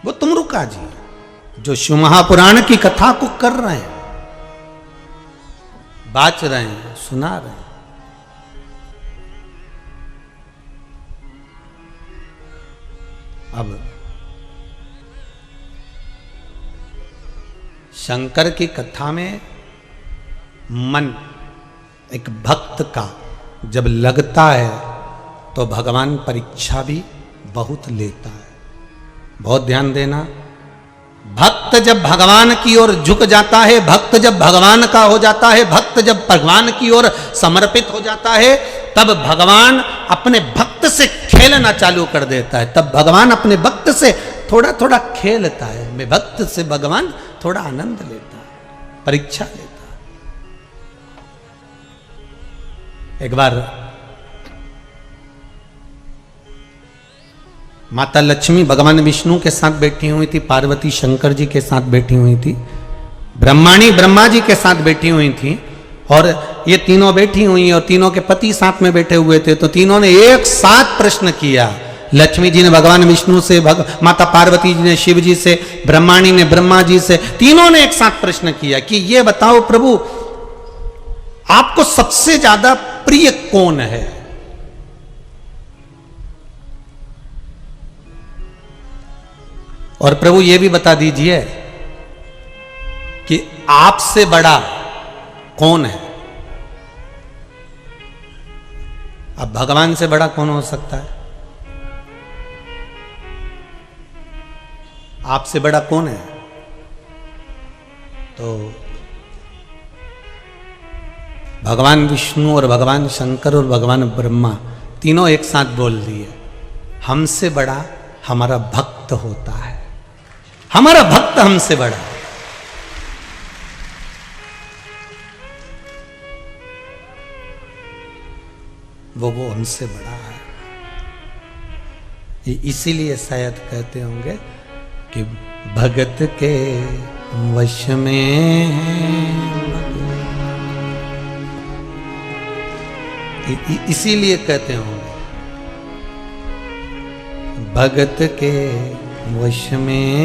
वो का जी, जो शिव महापुराण की कथा को कर रहे हैं, बाच रहे हैं, सुना रहे हैं। अब शंकर की कथा में मन एक भक्त का जब लगता है तो भगवान परीक्षा भी बहुत लेता है। बहुत ध्यान देना, भक्त जब भगवान की ओर झुक जाता है, भक्त जब भगवान का हो जाता है, भक्त जब भगवान की ओर समर्पित हो जाता है, तब भगवान अपने भक्त से खेलना चालू कर देता है। तब भगवान अपने भक्त से थोड़ा थोड़ा खेलता है। मैं भक्त से भगवान थोड़ा आनंद लेता है, परीक्षा लेता है। एक बार माता लक्ष्मी भगवान विष्णु के साथ बैठी हुई थी, पार्वती शंकर जी के साथ बैठी हुई थी, ब्रह्माणी ब्रह्मा जी के साथ बैठी हुई थी, और ये तीनों बैठी हुई और तीनों के पति साथ में बैठे हुए थे। तो तीनों ने एक साथ प्रश्न किया। लक्ष्मी जी ने भगवान विष्णु से, माता पार्वती जी ने शिव जी से, ब्रह्माणी ने ब्रह्मा जी से, तीनों ने एक साथ प्रश्न किया कि ये बताओ प्रभु, आपको सबसे ज्यादा प्रिय कौन है? और प्रभु ये भी बता दीजिए कि आपसे बड़ा कौन है? अब भगवान से बड़ा कौन हो सकता है? आपसे बड़ा कौन है? तो भगवान विष्णु और भगवान शंकर और भगवान ब्रह्मा तीनों एक साथ बोल दिए, हमसे बड़ा हमारा भक्त होता है। हमारा भक्त हमसे बड़ा। वो हमसे बड़ा है। इसीलिए शायद कहते होंगे कि भगत के वश में इसीलिए कहते होंगे भगत के वश में।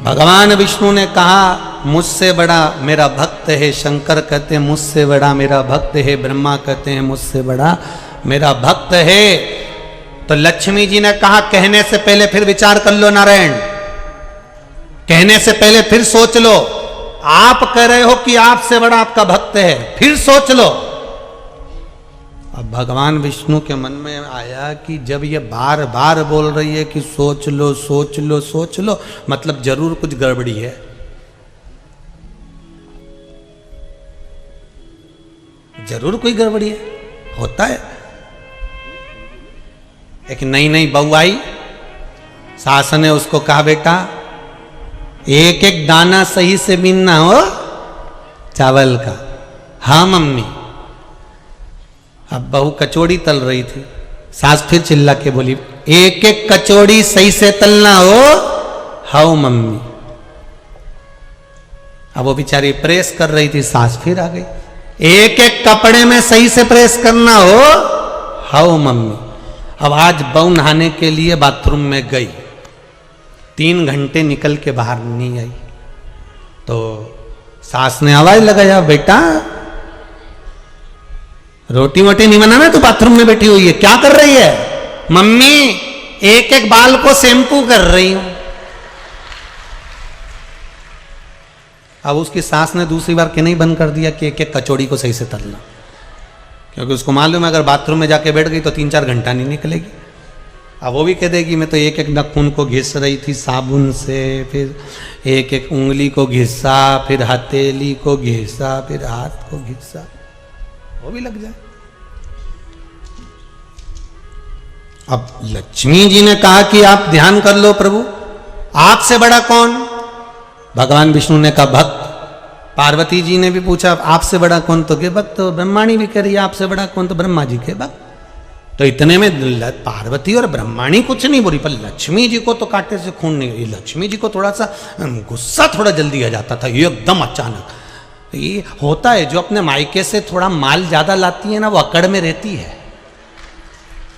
भगवान विष्णु ने कहा मुझसे बड़ा मेरा भक्त है, शंकर कहते हैं मुझसे बड़ा मेरा भक्त है, ब्रह्मा कहते हैं मुझसे बड़ा मेरा भक्त है। तो लक्ष्मी जी ने कहा कहने से पहले फिर विचार कर लो नारायण, कहने से पहले फिर सोच लो। आप कह रहे हो कि आपसे बड़ा आपका भक्त है, फिर सोच लो। अब भगवान विष्णु के मन में आया कि जब ये बार बार बोल रही है कि सोच लो सोच लो सोच लो, मतलब जरूर कुछ गड़बड़ी है। जरूर कोई गड़बड़ी है, होता है। एक नई नई बहू आई, सास ने उसको कहा बेटा एक एक दाना सही से बीनना हो चावल का। हाँ मम्मी। अब बहू कचौड़ी तल रही थी, सास फिर चिल्ला के बोली एक एक कचौड़ी सही से तलना हो। हाँ मम्मी। अब वो बेचारी प्रेस कर रही थी, सास फिर आ गई एक एक कपड़े में सही से प्रेस करना हो। हाँ मम्मी। अब आज बहू नहाने के लिए बाथरूम में गई, 3 घंटे निकल के बाहर नहीं आई। तो सास ने आवाज लगाया बेटा रोटी वोटी नहीं बनाना, तो बाथरूम में बैठी हुई है, क्या कर रही है? मम्मी एक एक बाल को शैम्पू कर रही हूं। अब उसकी सास ने दूसरी बार कहना ही बंद कर दिया कि एक एक कचौड़ी को सही से तलना, क्योंकि उसको मालूम है अगर बाथरूम में जाके बैठ गई तो 3-4 घंटा नहीं निकलेगी। अब वो भी कह देगी मैं तो एक एक नाखून को घिस रही थी साबुन से, फिर एक एक उंगली को घिसा, फिर हथेली को घिसा, फिर हाथ को घिसा, वो भी लग जाए। अब लक्ष्मी जी ने कहा कि आप ध्यान कर लो प्रभु, आपसे बड़ा कौन? भगवान विष्णु ने कहा भक्त। पार्वती जी ने भी पूछा आपसे बड़ा कौन? तो के भक्त। तो ब्रह्माणी भी कह रही है आपसे बड़ा कौन? तो ब्रह्मा जी के भक्त। तो इतने में पार्वती और ब्रह्माणी कुछ नहीं बोली, पर लक्ष्मी जी को तो कांटे से खून नहीं। लक्ष्मी जी को थोड़ा सा गुस्सा थोड़ा जल्दी आ जाता था, एकदम अचानक। ये होता है, जो अपने मायके से थोड़ा माल ज्यादा लाती है ना, वो अकड़ में रहती है,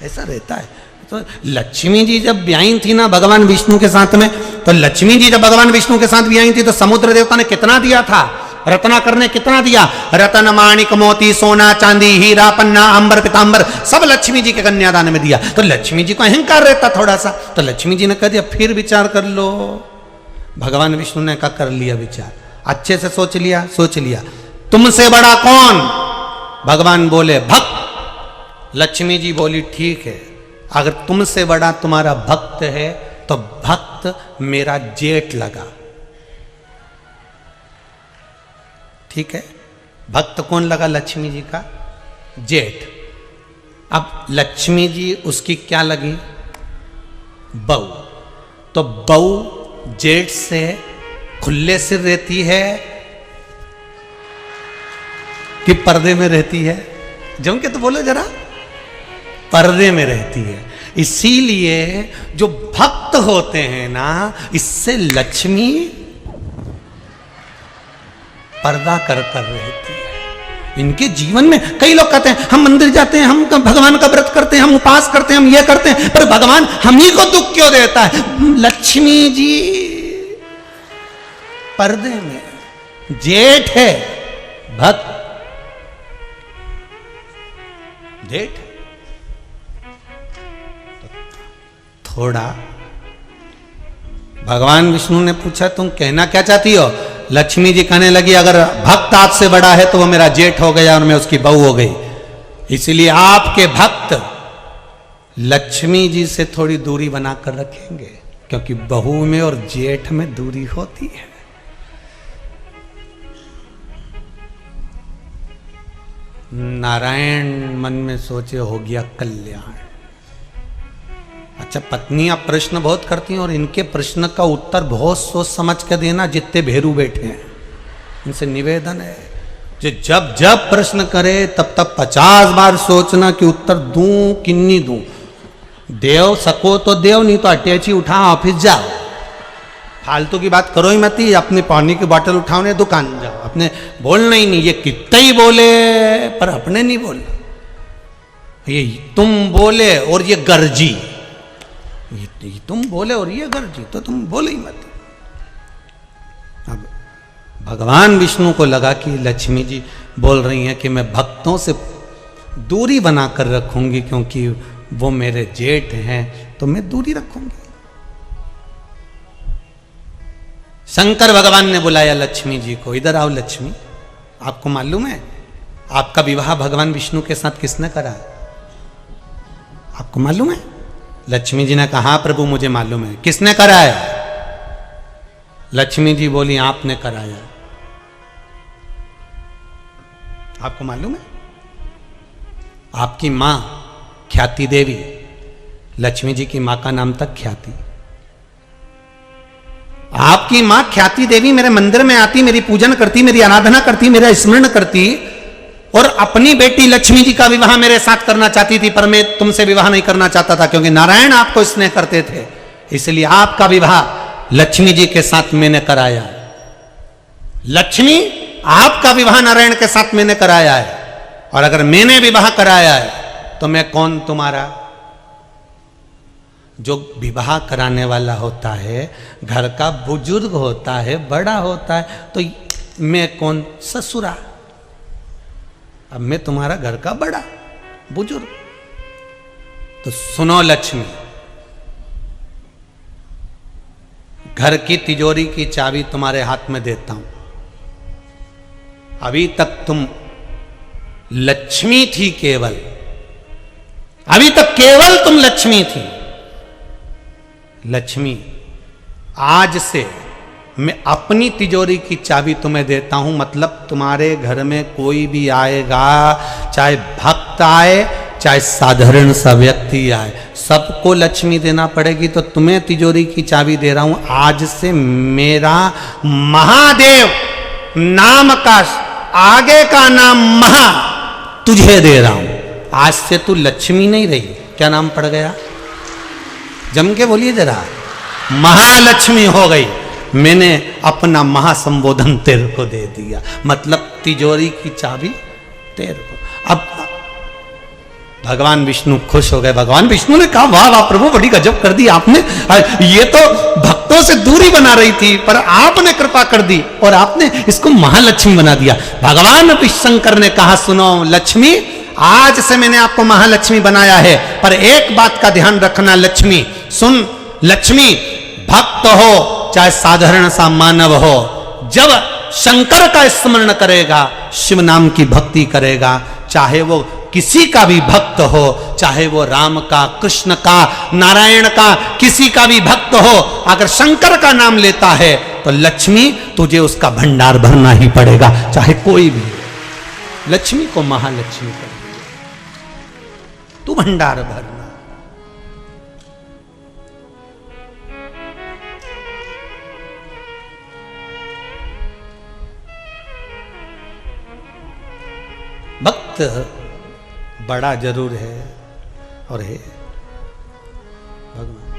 ऐसा रहता है। तो तो लक्ष्मी जी जब ब्याई थी ना भगवान विष्णु के साथ में, तो लक्ष्मी जी जब भगवान विष्णु के साथ ब्याई थी तो समुद्र देवता ने कितना दिया था, रत्नाकर ने कितना दिया, रतन माणिक मोती सोना चांदी हीरा पन्ना अंबर पीतांबर सब लक्ष्मी जी के कन्यादान में दिया। तो लक्ष्मी जी को अहंकार रहता थोड़ा सा, तो लक्ष्मी जी ने कह दिया फिर विचार कर लो। भगवान विष्णु ने कहा कर लिया विचार, अच्छे से सोच लिया। तुमसे बड़ा कौन? भगवान बोले भक्त। लक्ष्मी जी बोली ठीक है, अगर तुमसे बड़ा तुम्हारा भक्त है तो भक्त मेरा जेठ लगा। ठीक है, भक्त कौन लगा? लक्ष्मी जी का जेठ। अब लक्ष्मी जी उसकी क्या लगी? बहू। तो बहू जेठ से खुले सिर रहती है कि पर्दे में रहती है? जम के तो बोलो जरा। पर्दे में रहती है। इसीलिए जो भक्त होते हैं ना, इससे लक्ष्मी पर्दा कर रहती है इनके जीवन में। कई लोग कहते हैं हम मंदिर जाते हैं, हम भगवान का व्रत करते हैं, हम उपास करते हैं, हम ये करते हैं, पर भगवान हम ही को दुख क्यों देता है? लक्ष्मी जी पर्दे में, जेठ है भक्त, जेठ। थोड़ा भगवान विष्णु ने पूछा तुम कहना क्या चाहती हो? लक्ष्मी जी कहने लगी अगर भक्त आपसे बड़ा है तो वो मेरा जेठ हो गया और मैं उसकी बहू हो गई। इसलिए आपके भक्त लक्ष्मी जी से थोड़ी दूरी बनाकर रखेंगे, क्योंकि बहू में और जेठ में दूरी होती है। नारायण मन में सोचे हो गया कल्याण। अच्छा, पत्नियां प्रश्न बहुत करती हैं और इनके प्रश्न का उत्तर बहुत सोच समझ कर देना। जितने भेरू बैठे हैं इनसे निवेदन है कि जब जब प्रश्न करे तब तब 50 बार सोचना कि उत्तर दूं कि नहीं दूं। देव सको तो देव, नहीं तो अटैची उठा ऑफिस जाओ। फालतू की बात करो ही मत। अपने पानी की बोतल उठाओ ने दुकान जाओ। अपने बोलना ही नहीं। ये कितना ही बोले पर अपने नहीं बोलना। ये तुम बोले और ये गर्जी, ये तुम बोले और ये गर्जी, तो तुम बोले ही मत। अब भगवान विष्णु को लगा कि लक्ष्मी जी बोल रही हैं कि मैं भक्तों से दूरी बनाकर रखूंगी, क्योंकि वो मेरे जेठ हैं, तो मैं दूरी रखूंगी। शंकर भगवान ने बुलाया लक्ष्मी जी को, इधर आओ लक्ष्मी। आपको मालूम है आपका विवाह भगवान विष्णु के साथ किसने करा? आपको मालूम है? लक्ष्मी जी ने कहा हाँ प्रभु मुझे मालूम है। किसने कराया? लक्ष्मी जी बोली आपने कराया। आपको मालूम है? आपकी मां ख्याति देवी, लक्ष्मी जी की मां का नाम था ख्याति। आपकी मां ख्याति देवी मेरे मंदिर में आती, मेरी पूजन करती, मेरी आराधना करती, मेरा स्मरण करती, और अपनी बेटी लक्ष्मी जी का विवाह मेरे साथ करना चाहती थी, पर मैं तुमसे विवाह नहीं करना चाहता था, क्योंकि नारायण आपको स्नेह करते थे। इसलिए आपका विवाह लक्ष्मी जी के साथ मैंने कराया। लक्ष्मी, आपका विवाह नारायण के साथ मैंने कराया है, और अगर मैंने विवाह कराया है तो मैं कौन तुम्हारा? जो विवाह कराने वाला होता है घर का बुजुर्ग होता है, बड़ा होता है, तो मैं कौन? ससुरा। अब मैं तुम्हारा घर का बड़ा बुजुर्ग। तो सुनो लक्ष्मी, घर की तिजोरी की चाबी तुम्हारे हाथ में देता हूं। अभी तक तुम लक्ष्मी थी केवल, अभी तक केवल तुम लक्ष्मी थी। लक्ष्मी, आज से मैं अपनी तिजोरी की चाबी तुम्हें देता हूं। मतलब तुम्हारे घर में कोई भी आएगा, चाहे भक्त आए चाहे साधारण सा व्यक्ति आए, सबको लक्ष्मी देना पड़ेगी। तो तुम्हें तिजोरी की चाबी दे रहा हूं। आज से मेरा महादेव नाम का आगे का नाम महा तुझे दे रहा हूं। आज से तू लक्ष्मी नहीं रही, क्या नाम पड़ गया? जम के बोलिए जरा। महालक्ष्मी हो गई। मैंने अपना महासंबोधन तेरे को दे दिया, मतलब तिजोरी की चाबी तेरे को। अब भगवान विष्णु खुश हो गए। भगवान विष्णु ने कहा वाह वाह प्रभु, बड़ी गजब कर दी आपने, ये तो भक्तों से दूरी बना रही थी पर आपने कृपा कर दी और आपने इसको महालक्ष्मी बना दिया। भगवान शंकर ने कहा सुनो लक्ष्मी, आज से मैंने आपको महालक्ष्मी बनाया है, पर एक बात का ध्यान रखना लक्ष्मी, सुन लक्ष्मी, भक्त हो चाहे साधारण सा मानव हो, जब शंकर का स्मरण करेगा, शिव नाम की भक्ति करेगा, चाहे वो किसी का भी भक्त हो, चाहे वो राम का, कृष्ण का, नारायण का, किसी का भी भक्त हो, अगर शंकर का नाम लेता है तो लक्ष्मी तुझे उसका भंडार भरना ही पड़ेगा, चाहे कोई भी। लक्ष्मी को महालक्ष्मी कर, तू भंडार भरना। भक्त बड़ा जरूर है और है भगवान।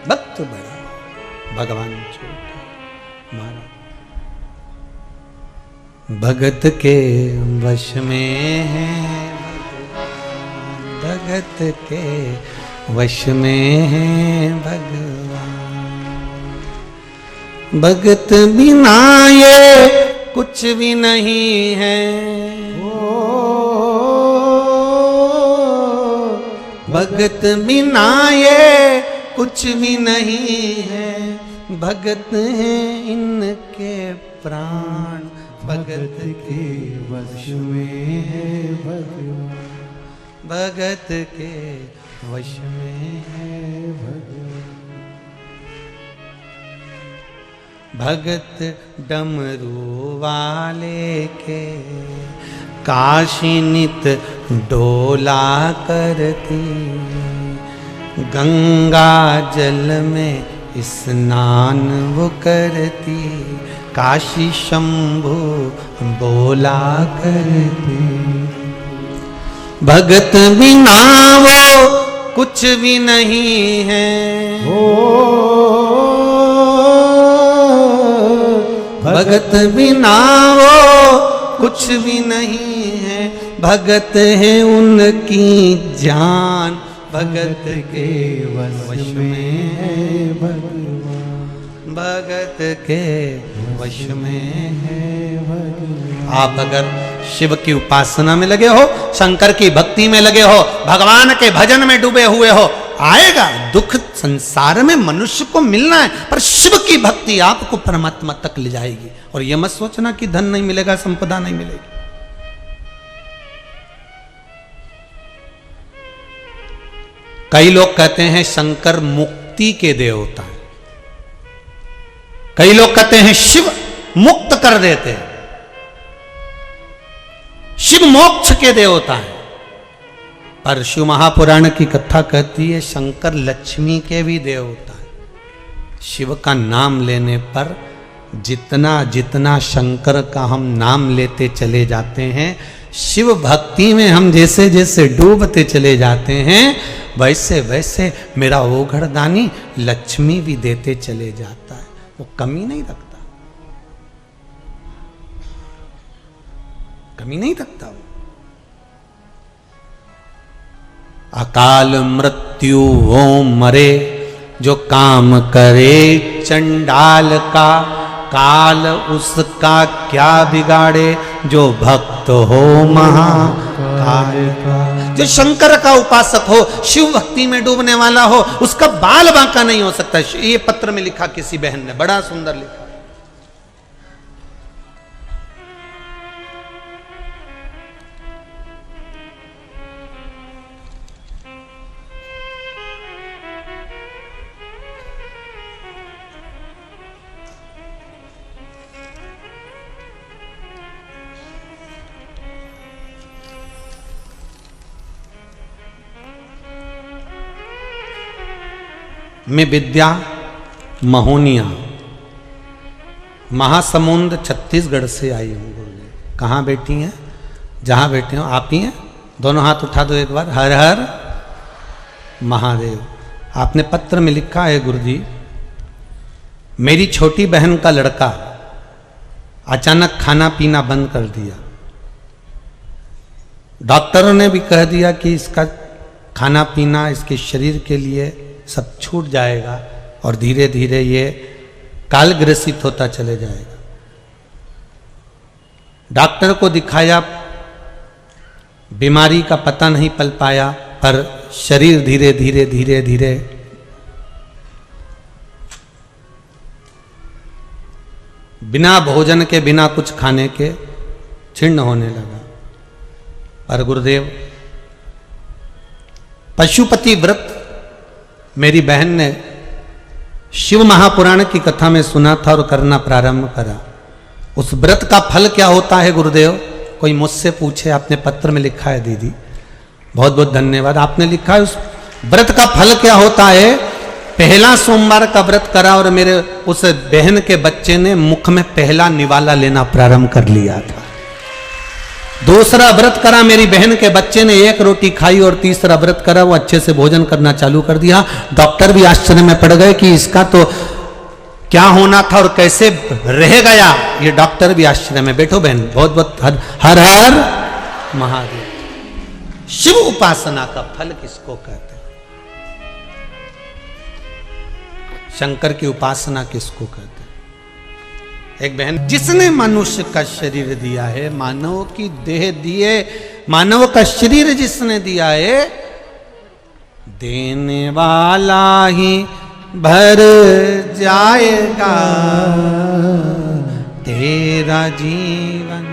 भक्त बड़ा, भगवान छोटा। मारा भगत के वश में है, भगत के वश में है भगवान। भगत बिना ये कुछ भी नहीं है, भगत बिना ये कुछ भी नहीं है। भगत हैं इनके प्राण, भगत के वश में है भगवान। भगत के वश में है भगवान। भगत डमरू वाले के काशी नित डोला करती, गंगा जल में स्नान वो करती, काशी शंभु बोला करती। भगत बिना वो कुछ भी नहीं है, भगत बिना वो कुछ भी नहीं है। भगत है उनकी जान, भगत के वश में है भगवान। भगत के वश में है भगवान। आप अगर शिव की उपासना में लगे हो, शंकर की भक्ति में लगे हो, भगवान के भजन में डूबे हुए हो, आएगा दुख। संसार में मनुष्य को मिलना है, पर शिव की भक्ति आपको परमात्मा तक ले जाएगी। और यह मत सोचना कि धन नहीं मिलेगा, संपदा नहीं मिलेगी। कई लोग कहते हैं शंकर मुक्ति के देवता हैं, कई लोग कहते हैं शिव मुक्त कर देते हैं, शिव मोक्ष के देवता हैं। पर शिव महापुराण की कथा कहती है शंकर लक्ष्मी के भी देवता है। शिव का नाम लेने पर जितना जितना शंकर का हम नाम लेते चले जाते हैं, शिव भक्ति में हम जैसे जैसे डूबते चले जाते हैं, वैसे वैसे मेरा ओघड़दानी लक्ष्मी भी देते चले जाता है। वो कमी नहीं रखता, कमी नहीं रखता वो। अकाल मृत्यु वो मरे, जो काम करे चंडाल का, काल उसका क्या बिगाड़े, जो भक्त हो महाकाल का। जो शंकर का उपासक हो, शिव भक्ति में डूबने वाला हो, उसका बाल बांका नहीं हो सकता। ये पत्र में लिखा किसी बहन ने, बड़ा सुंदर लिखा। मैं विद्या महोनिया महासमुंद छत्तीसगढ़ से आई हूँ। गुरुजी कहाँ बैठी हैं? जहाँ बैठे हो आप ही हैं। दोनों हाथ उठा दो एक बार। हर हर महादेव। आपने पत्र में लिखा है गुरु जी, मेरी छोटी बहन का लड़का अचानक खाना पीना बंद कर दिया। डॉक्टरों ने भी कह दिया कि इसका खाना पीना इसके शरीर के लिए सब छूट जाएगा और धीरे धीरे ये काल ग्रसित होता चले जाएगा। डॉक्टर को दिखाया, बीमारी का पता नहीं पल पाया, पर शरीर धीरे धीरे धीरे धीरे बिना भोजन के, बिना कुछ खाने के छिन्न होने लगा। पर गुरुदेव, पशुपति व्रत मेरी बहन ने शिव महापुराण की कथा में सुना था और करना प्रारंभ करा। उस व्रत का फल क्या होता है गुरुदेव, कोई मुझसे पूछे, आपने पत्र में लिखा है दीदी, बहुत बहुत धन्यवाद। आपने लिखा है उस व्रत का फल क्या होता है। पहला सोमवार का व्रत करा और मेरे उस बहन के बच्चे ने मुख में पहला निवाला लेना प्रारंभ कर लिया था। दूसरा व्रत करा, मेरी बहन के बच्चे ने एक रोटी खाई, और तीसरा व्रत करा, वो अच्छे से भोजन करना चालू कर दिया। डॉक्टर भी आश्चर्य में पड़ गए कि इसका तो क्या होना था और कैसे रह गया, ये डॉक्टर भी आश्चर्य में। बैठो बहन, बहुत बहुत हर हर महादेव। शिव उपासना का फल किसको कहते हैं, शंकर की उपासना किसको कहते हैं। एक बहन, जिसने मनुष्य का शरीर दिया है, मानव की देह दिए, मानव का शरीर जिसने दिया है, देने वाला ही भर जाएगा तेरा जीवन।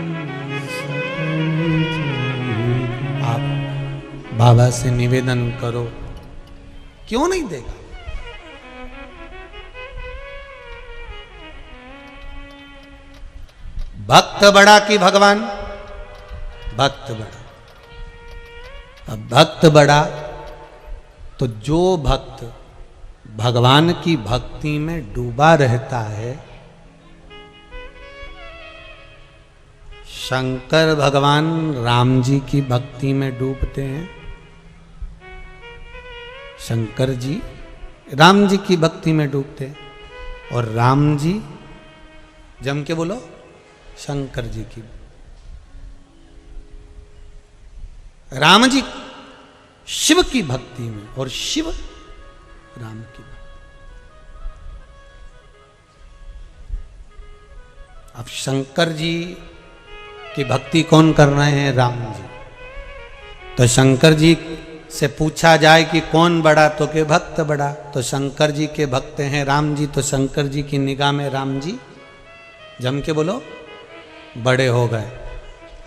आप बाबा से निवेदन करो, क्यों नहीं देगा। भक्त बड़ा कि भगवान, भक्त बड़ा। अब भक्त बड़ा तो जो भक्त भगवान की भक्ति में डूबा रहता है, शंकर भगवान राम जी की भक्ति में डूबते हैं। शंकर जी राम जी की भक्ति में डूबते हैं, और राम जी जम के बोलो शंकर जी की। राम जी शिव की भक्ति में और शिव राम की। अब शंकर जी की भक्ति कौन कर रहे हैं, राम जी। तो शंकर जी से पूछा जाए कि कौन बड़ा, तो के भक्त बड़ा। तो शंकर जी के भक्त हैं राम जी, तो शंकर जी की निगाह में राम जी जम के बोलो बड़े हो गए।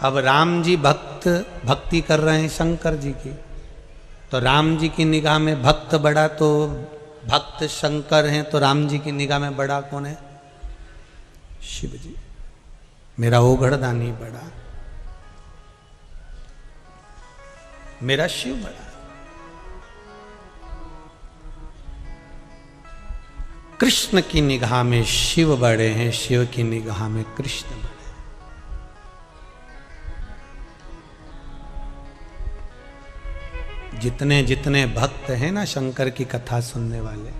अब राम जी भक्ति कर रहे हैं शंकर जी की, तो राम जी की निगाह में भक्त बड़ा, तो भक्त शंकर हैं, तो राम जी की निगाह में बड़ा कौन है, शिव जी। मेरा ओघड़दानी बड़ा, मेरा शिव बड़ा। कृष्ण की निगाह में शिव बड़े हैं, शिव की निगाह में कृष्ण बड़े। जितने जितने भक्त हैं ना शंकर की कथा सुनने वाले,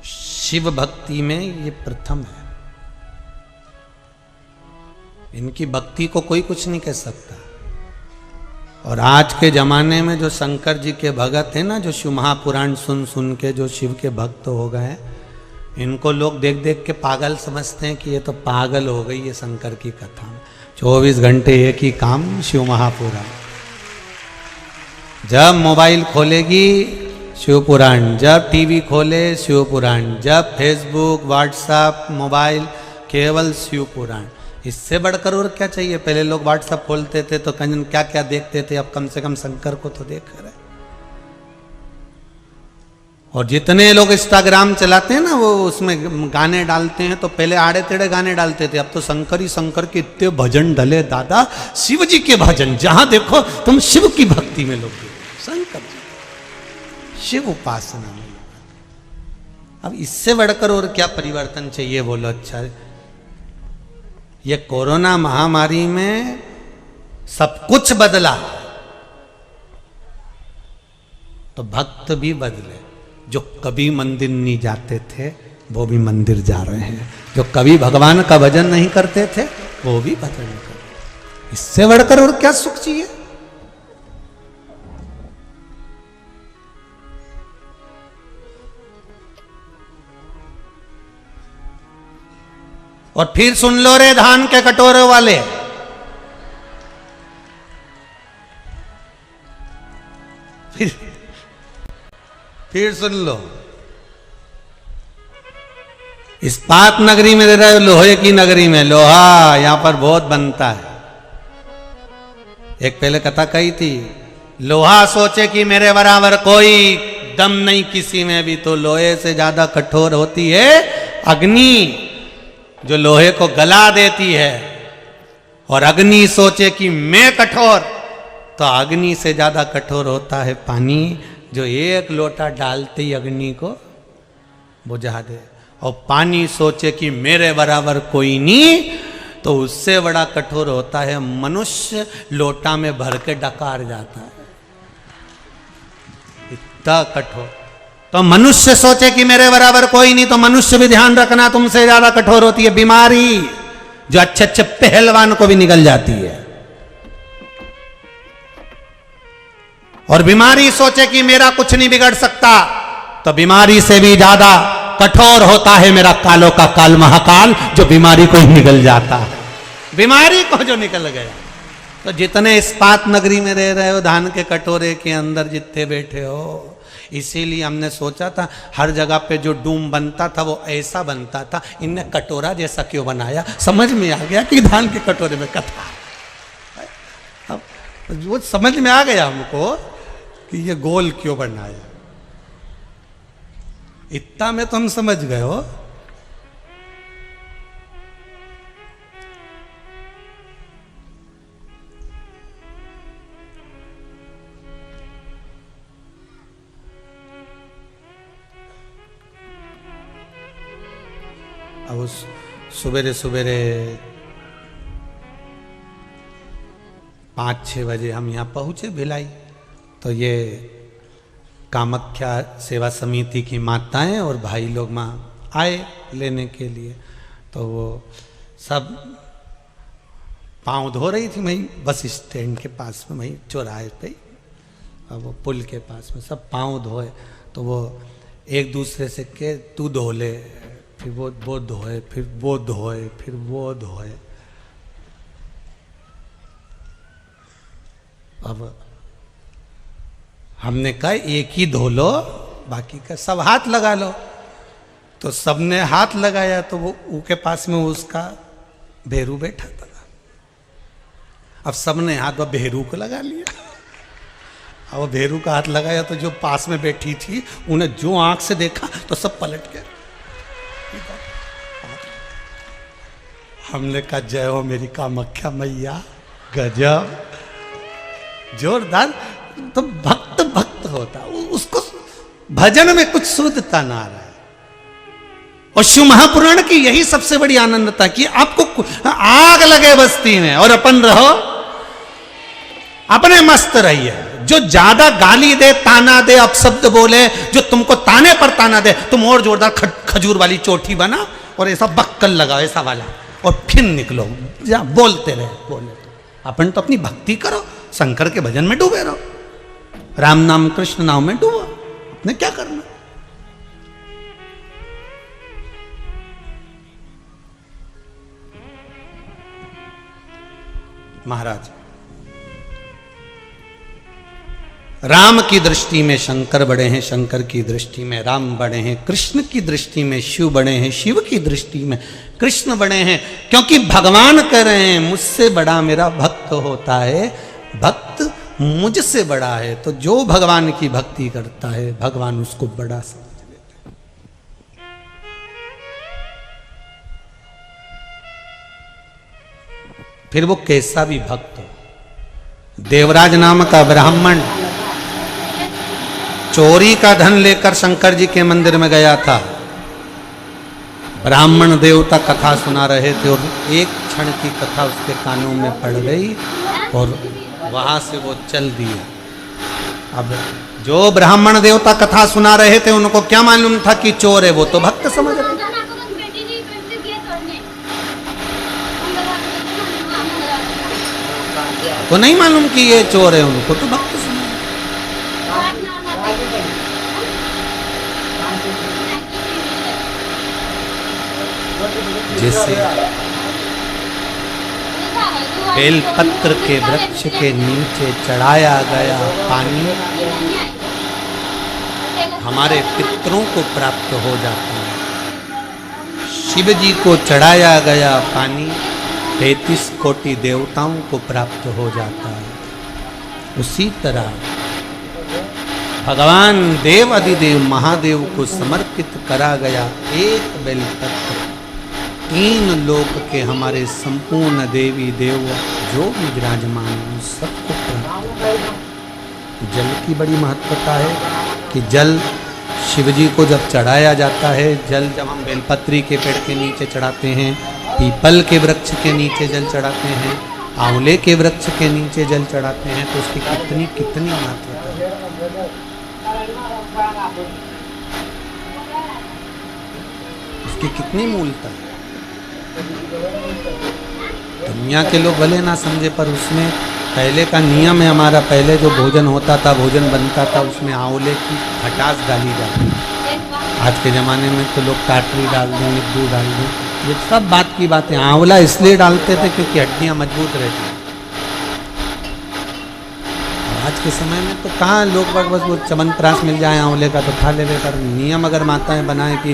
शिव भक्ति में ये प्रथम है। इनकी भक्ति को कोई कुछ नहीं कह सकता। और आज के जमाने में जो शंकर जी के भगत हैं ना, जो शिव महापुराण सुन सुन के जो शिव के भक्त हो गए, इनको लोग देख देख के पागल समझते हैं कि ये तो पागल हो गई है शंकर की कथा में। 24 घंटे एक ही काम, शिव महापुराण। जब मोबाइल खोलेगी शिव पुराण, जब टीवी खोले शिव पुराण, जब फेसबुक व्हाट्सएप मोबाइल केवल शिव पुराण। इससे बढ़कर और क्या चाहिए। पहले लोग व्हाट्सएप खोलते थे तो कंजन क्या क्या देखते थे, अब कम से कम शंकर को तो देख रहे। और जितने लोग इंस्टाग्राम चलाते हैं ना, वो उसमें गाने डालते हैं, तो पहले आड़े टेढ़े गाने डालते थे, अब तो शंकर ही शंकर के इतने भजन डले दादा, शिव जी के भजन। जहां देखो तुम शिव की भक्ति में लोग, शंकर जी शिव उपासना में। अब इससे बढ़कर और क्या परिवर्तन चाहिए बोलो। अच्छा, ये कोरोना महामारी में सब कुछ बदला। तो भक्त भी बदले। जो कभी मंदिर नहीं जाते थे वो भी मंदिर जा रहे हैं, जो कभी भगवान का भजन नहीं करते थे वो भी भजन कर रहे हैं। इससे बढ़कर और क्या सुख चाहिए? और फिर सुन लो रे धान के कटोरे वाले, फिर सुन लो। इस्पात नगरी में रह रहे हो, लोहे की नगरी में लोहा यहां पर बहुत बनता है। एक पहले कथा कही थी, लोहा सोचे कि मेरे बराबर कोई दम नहीं किसी में भी, तो लोहे से ज्यादा कठोर होती है अग्नि, जो लोहे को गला देती है। और अग्नि सोचे कि मैं कठोर, तो अग्नि से ज्यादा कठोर होता है पानी, जो एक लोटा डालते ही अग्नि को बुझा दे। और पानी सोचे कि मेरे बराबर कोई नहीं, तो उससे बड़ा कठोर होता है मनुष्य, लोटा में भर के डकार जाता है, इतना कठोर। तो मनुष्य सोचे कि मेरे बराबर कोई नहीं, तो मनुष्य भी ध्यान रखना तुमसे ज्यादा कठोर होती है बीमारी, जो अच्छे अच्छे पहलवान को भी निकल जाती है। और बीमारी सोचे कि मेरा कुछ नहीं बिगड़ सकता, तो बीमारी से भी ज्यादा कठोर होता है मेरा कालों का काल महाकाल, जो बीमारी को ही निकल जाता है, बीमारी को जो निकल गया। तो जितने इस्पात नगरी में रह रहे हो, धान के कटोरे के अंदर जितने बैठे हो, इसीलिए हमने सोचा था हर जगह पे जो डूम बनता था वो ऐसा बनता था, इनने कटोरा जैसा क्यों बनाया? समझ में आ गया कि धान के कटोरे में कथा, अब वो समझ में आ गया हमको कि ये गोल क्यों बनाया। इतना में तो हम समझ गए हो। अब उस सवेरे सवेरे 5-6 बजे हम यहाँ पहुँचे भिलाई, तो ये कामाख्या सेवा समिति की माताएं और भाई लोग वहाँ आए लेने के लिए। तो वो सब पाँव धो रही थी वहीं बस स्टैंड के पास में, वहीं चौराहे पे, और वो पुल के पास में सब पाँव धोए। तो वो एक दूसरे से के तू धो ले, फिर वो धोए, फिर वो धोए, फिर वो धोए। अब हमने कहा एक ही धो लो, बाकी का सब हाथ लगा लो। तो सबने हाथ लगाया, तो वो उसके पास में उसका भेरू बैठा था। अब सबने हाथ वो भेरू को लगा लिया। अब वो भेरू का हाथ लगाया, तो जो पास में बैठी थी उन्हें जो आंख से देखा तो सब पलट गए। हमने कहा जय हो मेरी कामाख्या मैया, गजब, जोरदार। तो भक्त भक्त होता, उसको भजन में कुछ शुद्धता ना आ रहा है। और शिव महापुराण की यही सबसे बड़ी आनंदता कि आपको आग लगे बस्ती में और अपन रहो, अपने मस्त रहिए। जो ज्यादा गाली दे, ताना दे, अपशब्द बोले, जो तुमको ताने पर ताना दे, तुम और जोरदार खजूर वाली चोटी बना और ऐसा बक्कल लगाओ ऐसा वाला, और फिर निकलो, बोलते रहे, बोले। अपन तो अपनी भक्ति करो, शंकर के भजन में डूबे रहो, राम नाम कृष्ण नाम में डूबो, अपने क्या करना। महाराज, राम की दृष्टि में शंकर बड़े हैं, शंकर की दृष्टि में राम बड़े हैं, कृष्ण की दृष्टि में शिव बड़े हैं, शिव की दृष्टि में कृष्ण बड़े हैं। क्योंकि भगवान कह रहे हैं मुझसे बड़ा मेरा भक्त होता है, भक्त मुझसे बड़ा है। तो जो भगवान की भक्ति करता है भगवान उसको बड़ा समझ लेते हैं। फिर वो कैसा भी भक्त हो। देवराज नाम का ब्राह्मण चोरी का धन लेकर शंकर जी के मंदिर में गया था। ब्राह्मण देवता कथा सुना रहे थे और एक क्षण की कथा उसके कानों में पड़ गई और वहां से वो चल दिया। अब जो ब्राह्मण देवता कथा सुना रहे थे उनको क्या मालूम था कि चोर है, वो तो भक्त समझ रहे। तो नहीं मालूम कि ये चोर है, उनको तो भक्त समझ। जैसे बेलपत्र के वृक्ष के नीचे चढ़ाया गया पानी हमारे पितरों को प्राप्त हो जाता है, शिव जी को चढ़ाया गया पानी 33 कोटि देवताओं को प्राप्त हो जाता है। उसी तरह भगवान देव अधिदेव महादेव को समर्पित करा गया एक बेलपत्र 3 लोक के हमारे संपूर्ण देवी देव जो भी विराजमान हैं सबको प्राप्त। जल की बड़ी महत्वता है कि जल शिव जी को जब चढ़ाया जाता है, जल जब हम बेलपत्री के पेड़ के नीचे चढ़ाते हैं, पीपल के वृक्ष के नीचे जल चढ़ाते हैं, आंवले के वृक्ष के नीचे जल चढ़ाते हैं, तो उसकी कितनी कितनी महत्वता है, उसकी कितनी मूलता है। दुनिया के लोग भले ना समझे पर उसमें पहले का नियम है हमारा, पहले जो भोजन होता था, भोजन बनता था, उसमें आंवले की खटास डाली जाती है। आज के ज़माने में तो लोग टाटरी डाल दें, नींबू डाल दें, ये सब बात की बात है। आंवला इसलिए डालते थे क्योंकि हड्डियाँ मजबूत रहती हैं। आज के समय में तो कहाँ लोग बस वो च्यवनप्राश मिल जाए आंवले का तो खा ले, पर नियम अगर माताएं बनाए कि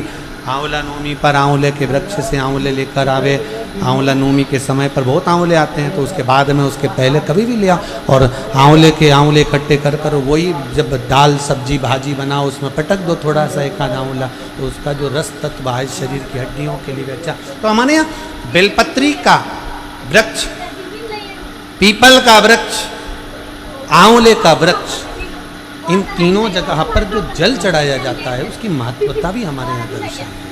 आंवला नवमी पर आंवले के वृक्ष से आंवले लेकर आवे, आंवला नवमी के समय पर बहुत आंवले आते हैं तो उसके बाद में उसके पहले कभी भी लिया और आंवले इकट्ठे कर वही जब दाल सब्जी भाजी बनाओ उसमें पटक दो थोड़ा सा एक आध आंवला, तो उसका जो रस तत्व है शरीर की हड्डियों के लिए अच्छा। तो हमारे यहाँ बेलपत्री का वृक्ष, पीपल का वृक्ष, आंवले का वृक्ष, इन तीनों जगह पर जो जल चढ़ाया जाता है उसकी महत्वता भी हमारे यहाँ दर्शन है,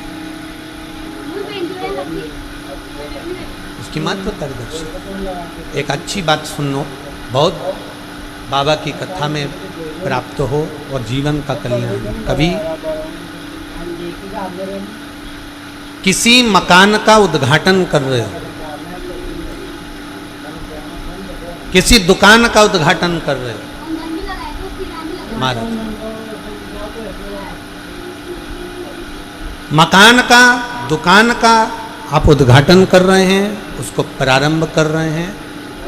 उसकी महत्वता दर्शन। एक अच्छी बात सुन लो, बहुत बाबा की कथा में प्राप्त हो और जीवन का कल्याण। कभी किसी मकान का उद्घाटन कर रहे हो, किसी दुकान का उद्घाटन कर रहे हो, महाराज मकान का दुकान का आप उद्घाटन कर रहे हैं, उसको प्रारंभ कर रहे हैं,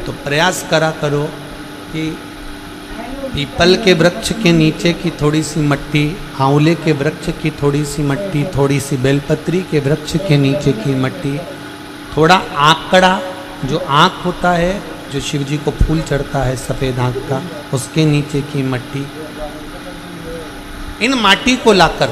तो प्रयास करा करो कि पीपल के वृक्ष के नीचे की थोड़ी सी मट्टी, आंवले के वृक्ष की थोड़ी सी मट्टी, थोड़ी सी बेलपत्री के वृक्ष के नीचे की मट्टी, थोड़ा आंकड़ा जो आंख होता है जो शिव जी को फूल चढ़ता है सफ़ेद आंख का, उसके नीचे की मट्टी, इन माटी को लाकर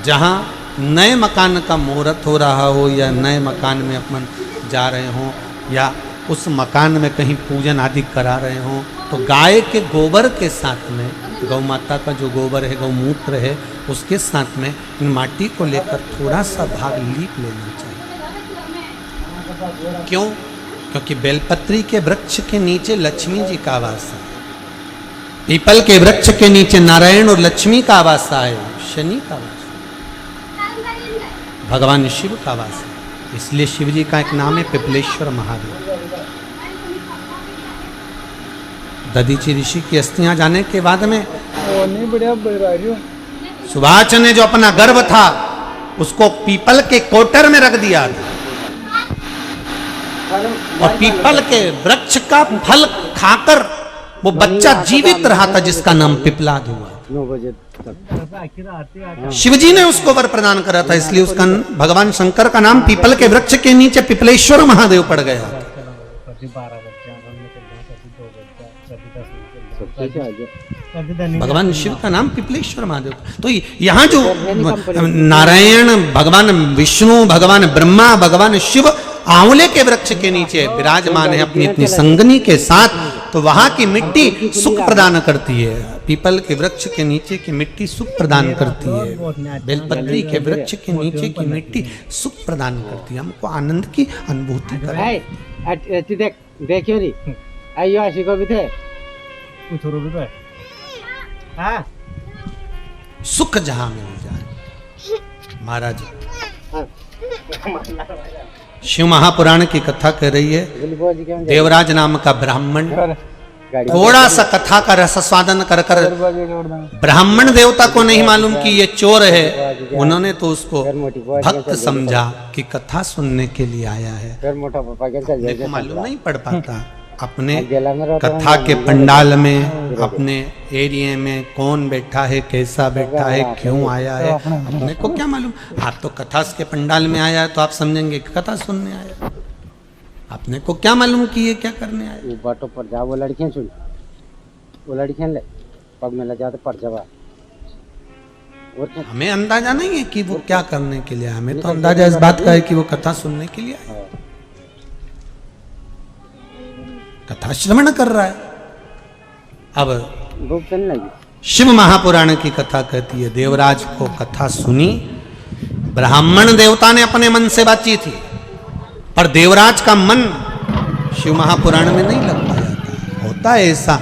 जहाँ नए मकान का मुहूर्त हो रहा हो या नए मकान में अपन जा रहे हों या उस मकान में कहीं पूजन आदि करा रहे हों, तो गाय के गोबर के साथ में, गौ माता का जो गोबर है, गौमूत्र है, उसके साथ में इन माटी को लेकर थोड़ा सा भाग लीप लेना चाहिए। क्यों? क्योंकि बेलपत्री के वृक्ष के नीचे लक्ष्मी जी का आवास है, पीपल के वृक्ष के नीचे नारायण और लक्ष्मी का आवास है, शनि का आवास, भगवान शिव का आवास है। इसलिए शिव जी का एक नाम है पिपलेश्वर महादेव। दधीची ऋषि की अस्थियां जाने के बाद में सुभाष ने जो अपना गर्भ था उसको पीपल के कोटर में रख दिया था और पीपल के वृक्ष का फल खाकर वो बच्चा जीवित रहा था जिसका नाम पिपलाद हुआ। शिवजी ने उसको वर प्रदान करा था, इसलिए उसका भगवान शंकर का नाम पीपल के वृक्ष के नीचे पिपलेश्वर महादेव पड़ गया। भगवान शिव का नाम पिपलेश्वर महादेव। तो यहाँ जो नारायण, भगवान विष्णु, भगवान ब्रह्मा, भगवान शिव आंवले के वृक्ष के नीचे विराजमान है अपनी इतनी संगनी के साथ, तो वहां की मिट्टी सुख प्रदान करती है। पीपल के वृक्ष के नीचे की मिट्टी सुख प्रदान करती है, बेलपत्री के वृक्ष के नीचे की मिट्टी सुख प्रदान करती है, हमको आनंद की अनुभूति कराती है। हाँ। सुख जहां मिल जाए। महाराज शिव महापुराण की कथा कह रही है, देवराज नाम का ब्राह्मण थोड़ा सा कथा का रसास्वादन कर कर, ब्राह्मण देवता को नहीं मालूम कि ये चोर है, उन्होंने तो उसको भक्त समझा कि कथा सुनने के लिए आया है। देखो मालूम नहीं पड़ पाता अपने कथा के पंडाल में, अपने एरिया में कौन बैठा है, कैसा बैठा है, क्यों आया है, अपने को क्या मालूम। आप तो कथा के पंडाल में आया है तो आप समझेंगे कि कथा सुनने आया, अपने को क्या मालूम कि ये क्या करने आया। वो बाटो पर जा, वो लड़कियां सुन, वो लड़कियां ले पग में लगा पर जवा। हमें अंदाजा नहीं है कि वो क्या करने के लिए आया, हमें तो अंदाजा इस बात का है कि वो कथा सुनने के लिए आया, कथा श्रवण कर रहा है। अब शिव महापुराण की कथा कहती है, देवराज को कथा सुनी, ब्राह्मण देवता ने अपने मन से बातचीत थी, पर देवराज का मन शिव महापुराण में नहीं लग पाया था। होता है ऐसा,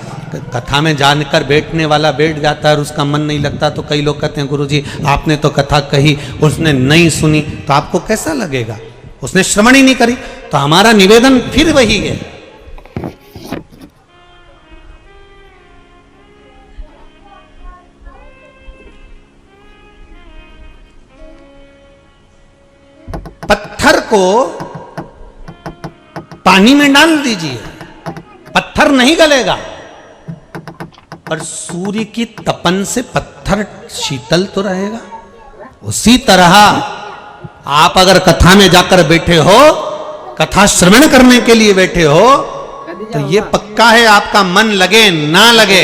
कथा में जानकर बैठने वाला बैठ जाता है और उसका मन नहीं लगता। तो कई लोग कहते हैं गुरुजी आपने तो कथा कही, उसने नहीं सुनी, तो आपको कैसा लगेगा, उसने श्रवण ही नहीं करी। तो हमारा निवेदन फिर वही है, पत्थर को पानी में डाल दीजिए, पत्थर नहीं गलेगा, पर सूर्य की तपन से पत्थर शीतल तो रहेगा। उसी तरह आप अगर कथा में जाकर बैठे हो, कथा श्रवण करने के लिए बैठे हो, तो ये पक्का है आपका मन लगे ना लगे,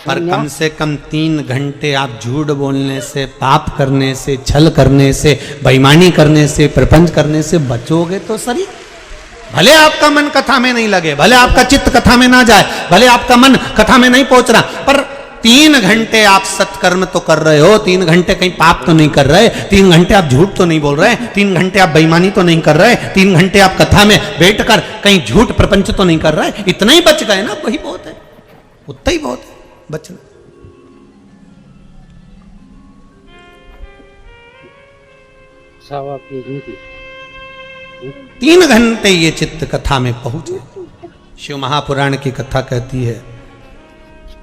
पर कम से कम 3 घंटे आप झूठ बोलने से, पाप करने से, छल करने से, बेईमानी करने से, प्रपंच करने से बचोगे तो सही। भले आपका मन कथा में नहीं लगे, भले आपका चित्त कथा में ना जाए, भले आपका मन कथा में नहीं पहुंच रहा, पर 3 घंटे आप सत्कर्म तो कर रहे हो, 3 घंटे कहीं पाप तो नहीं कर रहे, 3 घंटे आप झूठ तो नहीं बोल रहे, 3 घंटे आप बेईमानी तो नहीं कर रहे, 3 घंटे आप कथा में बैठकर कहीं झूठ प्रपंच तो नहीं कर रहे, इतना ही बच गए ना, वही बहुत है, उतना ही बहुत है बचना। 3 घंटे ये चित्त कथा में पहुंचे। शिव महापुराण की कथा कहती है,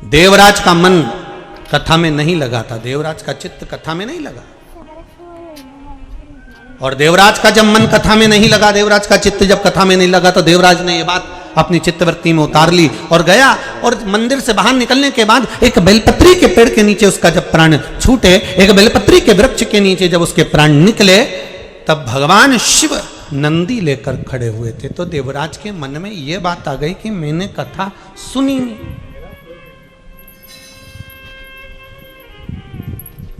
देवराज का मन कथा में नहीं लगा था, देवराज का चित्त कथा में नहीं लगा, और देवराज का जब मन कथा में नहीं लगा, देवराज का चित्त जब कथा में नहीं लगा, तो देवराज ने ये बात अपनी चित्तवृत्ति में उतार ली और गया। और मंदिर से बाहर निकलने के बाद एक बेलपत्री के पेड़ के नीचे उसका जब प्राण छूटे, एक बेलपत्री के वृक्ष के नीचे जब उसके प्राण निकले, तब भगवान शिव नंदी लेकर खड़े हुए थे। तो देवराज के मन में यह बात आ गई कि मैंने कथा सुनी नहीं,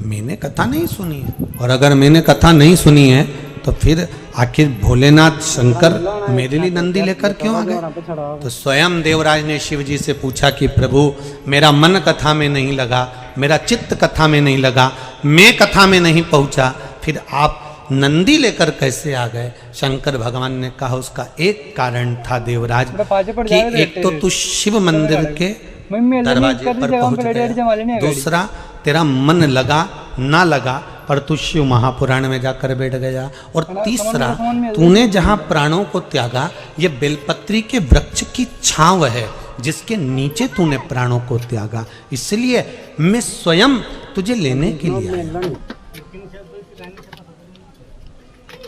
मैंने कथा नहीं सुनी है, और अगर मैंने कथा नहीं सुनी है तो फिर आखिर भोलेनाथ शंकर मेरे लिए नंदी लेकर क्यों आ गए। तो स्वयं देवराज ने शिव जी से पूछा कि प्रभु मेरा मन कथा में नहीं लगा, मेरा चित्त कथा में नहीं लगा, मैं कथा में नहीं पहुंचा, फिर आप नंदी लेकर कैसे आ गए। शंकर भगवान ने कहा उसका एक कारण था देवराज, कि एक तो तू शिव मंदिर के दरवाजे पर पहुंच गया, दूसरा तेरा मन लगा ना लगा पर तू शिव महापुराण में जाकर बैठ गया, और तीसरा तूने जहां प्राणों को त्यागा, ये बेलपत्री के वृक्ष की छांव है जिसके नीचे तूने प्राणों को त्यागा, इसलिए मैं स्वयं तुझे लेने के लिए आया,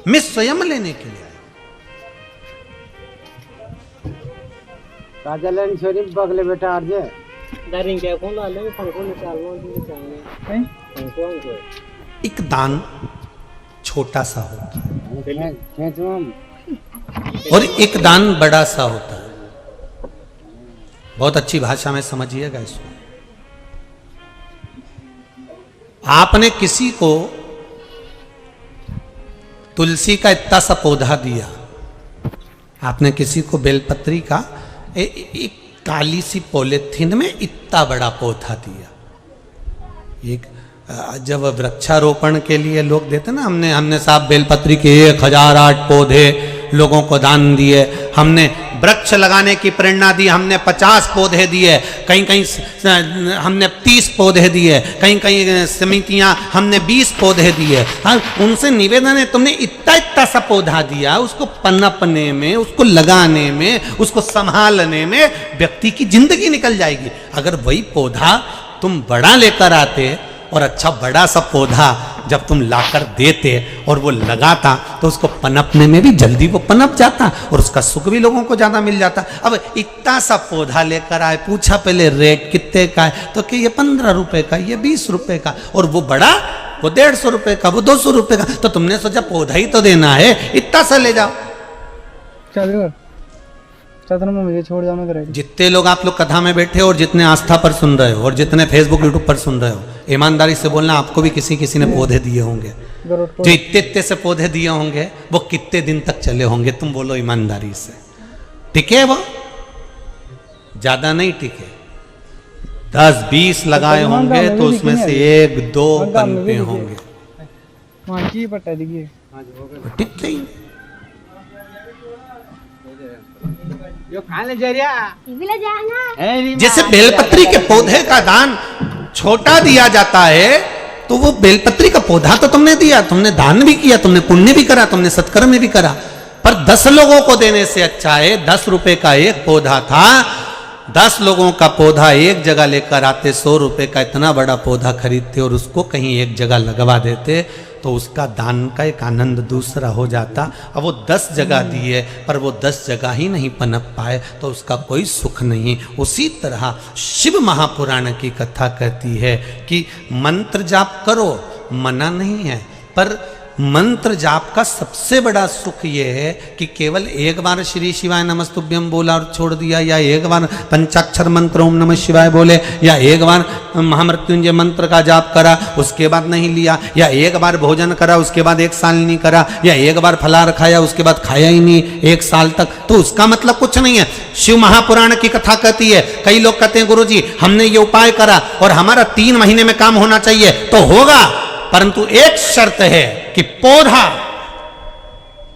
मैं स्वयं लेने के लिए आया। छोरी बगले बेटा आरजे एक दान छोटा सा होता है और एक दान बड़ा सा होता है। बहुत अच्छी भाषा में समझिएगा इसको। आपने किसी को तुलसी का इतना सा पौधा दिया, आपने किसी को बेलपत्री का एक काली सी पॉलिथीन में इतना बड़ा पौधा दिया। एक जब वृक्षारोपण के लिए लोग देते ना, हमने साहब बेलपत्री के 1008 पौधे लोगों को दान दिए, हमने वृक्ष लगाने की प्रेरणा दी, हमने 50 पौधे दिए, कहीं कहीं हमने 30 पौधे दिए, कहीं कहीं समितियां हमने 20 पौधे दिए। हाँ, उनसे निवेदन है तुमने इतना इतना सा पौधा दिया, उसको पनपने में, उसको लगाने में, उसको संभालने में व्यक्ति की जिंदगी निकल जाएगी। अगर वही पौधा तुम बड़ा लेकर आते और अच्छा बड़ा सा पौधा जब तुम लाकर देते और वो लगाता तो उसको पनपने में भी जल्दी वो पनप जाता और उसका सुख भी लोगों को ज्यादा मिल जाता। अब इतना सा पौधा लेकर आए, पूछा पहले रेट कितने का है, तो कि ये 15 रुपए का, ये 20 रुपए का, और वो बड़ा वो 150 रुपए का, वो 200 रुपए का। तो तुमने सोचा पौधा ही तो देना है, इतना सा ले जाओ। में मुझे छोड़ जाना करेगा। जितने लोग आप लोग कथा में बैठे हो और जितने आस्था पर सुन रहे हो और जितने फेसबुक यूट्यूब पर सुन रहे हो, ईमानदारी से बोलना, आपको भी किसी किसी ने पौधे दिए होंगे। जो इतने इतने से पौधे दिए होंगे वो कितने दिन तक चले होंगे, तुम बोलो ईमानदारी से। टिके वो? ज्यादा नहीं टिके। 10-20 लगाए होंगे तो उसमें से 1-2 बनते होंगे, टिकते ही। जैसे बेलपत्री के पौधे का दान छोटा दिया जाता है, तो वो बेलपत्री का पौधा तो तुमने दिया, तुमने दान भी किया, तुमने पुण्य भी करा, तुमने सत्कर्म भी करा, पर 10 लोगों को देने से अच्छा है। 10 रुपए का एक पौधा था, 10 लोगों का पौधा एक जगह लेकर आते, 100 रुपए का इतना बड़ा पौधा खरीदते और उसको कहीं एक जगह लगवा देते, तो उसका दान का एक आनंद दूसरा हो जाता। अब वो 10 जगह दिए पर वो 10 जगह ही नहीं पनप पाए तो उसका कोई सुख नहीं। उसी तरह शिव महापुराण की कथा कहती है कि मंत्र जाप करो, मना नहीं है, पर मंत्र जाप का सबसे बड़ा सुख ये है कि केवल एक बार श्री शिवाय नमस्तुभ्यम बोला और छोड़ दिया, या एक बार पंचाक्षर मंत्र ओम नमः शिवाय बोले, या एक बार महामृत्युंजय मंत्र का जाप करा उसके बाद नहीं लिया, या एक बार भोजन करा उसके बाद 1 साल नहीं करा, या एक बार फलाहार खाया उसके बाद खाया ही नहीं 1 साल तक, तो उसका मतलब कुछ नहीं है। शिव महापुराण की कथा कहती है, कई लोग कहते हैं गुरुजी हमने ये उपाय करा और हमारा 3 महीने में काम होना चाहिए, तो होगा, परंतु एक शर्त है कि पौधा,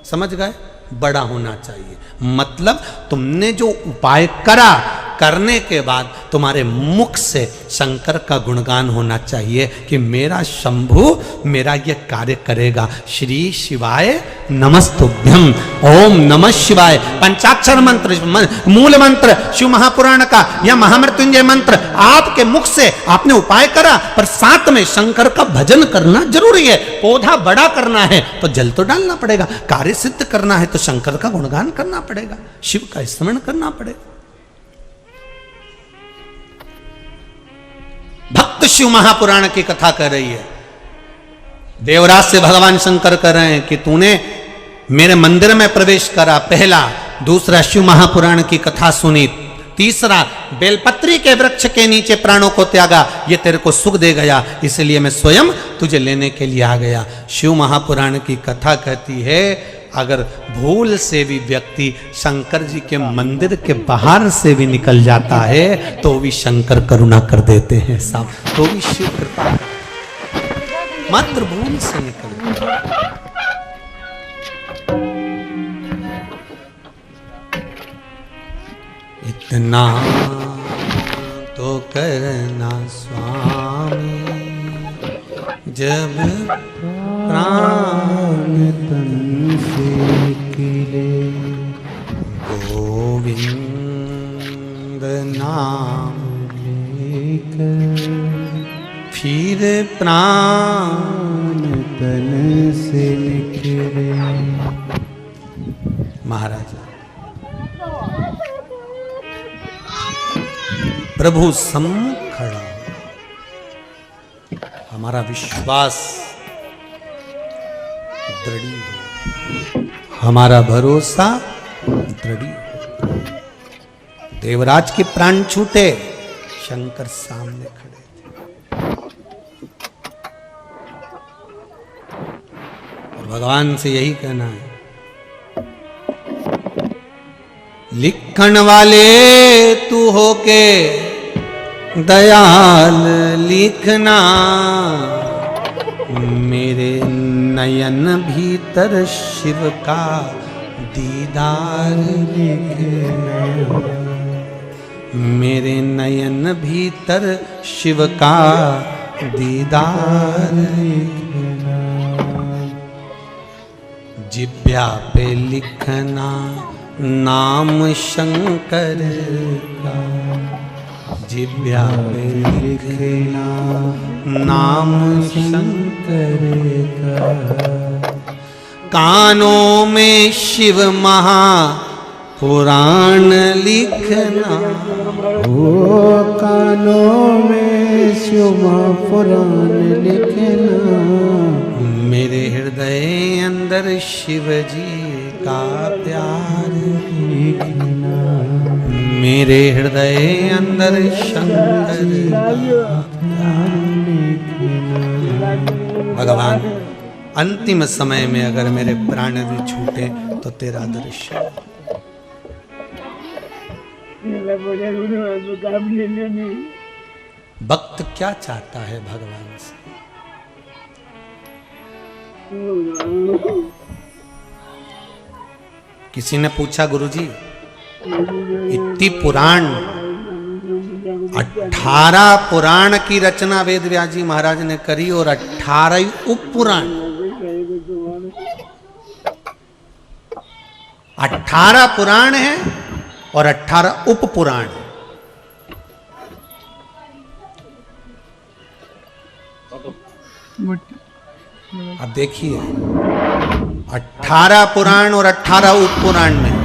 समझ गए, बड़ा होना चाहिए। मतलब तुमने जो उपाय करा, करने के बाद तुम्हारे मुख से शंकर का गुणगान होना चाहिए कि मेरा शंभु मेरा ये कार्य करेगा। श्री शिवाय नमस्तुभ्यम, ओम नमः शिवाय, पंचाक्षर मंत्र, मूल मंत्र शिव महापुराण का या महामृत्युंजय मंत्र आपके मुख से आपने उपाय करा, पर साथ में शंकर का भजन करना जरूरी है। पौधा बड़ा करना है तो जल तो डालना पड़ेगा, कार्य सिद्ध करना है तो शंकर का गुणगान करना पड़ेगा, शिव का स्मरण करना पड़ेगा। भक्त शिव महापुराण की कथा कर रही है। देवराज से भगवान शंकर कह रहे हैं कि तूने मेरे मंदिर में प्रवेश करा, पहला। दूसरा, शिव महापुराण की कथा सुनी। तीसरा, बेलपत्री के वृक्ष के नीचे प्राणों को त्यागा, ये तेरे को सुख दे गया, इसलिए मैं स्वयं तुझे लेने के लिए आ गया। शिव महापुराण की कथा कहती है अगर भूल से भी व्यक्ति शंकर जी के मंदिर के बाहर से भी निकल जाता है तो भी शंकर करुणा कर देते हैं साहब, तो भी शिव कृपा, मात्र भूल से निकल जाता। इतना तो करना स्वामी जब प्राण तन से निकले, गोविंद नाम लेकर फिर प्राण तन से निकले। महाराज प्रभु सम्मुख खड़ा, हमारा विश्वास दृढ़ हो, हमारा भरोसा दृढ़ हो। देवराज के प्राण छूटे, शंकर सामने खड़े थे और भगवान से यही कहना है, लिखण वाले तू होके दयाल लिखना, मेरे नयन भीतर शिव का दीदार लिखना, मेरे नयन भीतर शिव का दीदार लिखना, जिब्या पे लिखना नाम शंकर का, जिब्या पे लिखना नाम शंकर का, कानों में शिव महा पुराण लिखना, ओ कानों में शिव महापुराण लिखना, मेरे हृदय अंदर शिव जी का प्यार लिखना, मेरे हृदय अंदर शंकर का प्यार लिखना। भगवान, अंतिम समय में अगर मेरे प्राण भी छूटे तो तेरा दर्शन। भक्त क्या चाहता है भगवान से? किसी ने पूछा, गुरुजी इतनी पुराण 18 पुराण की रचना वेद व्यास जी महाराज ने करी और 18 उप पुराण, 18 पुराण है और 18 उप पुराण। अब देखिए 18 पुराण और 18 उप पुराण में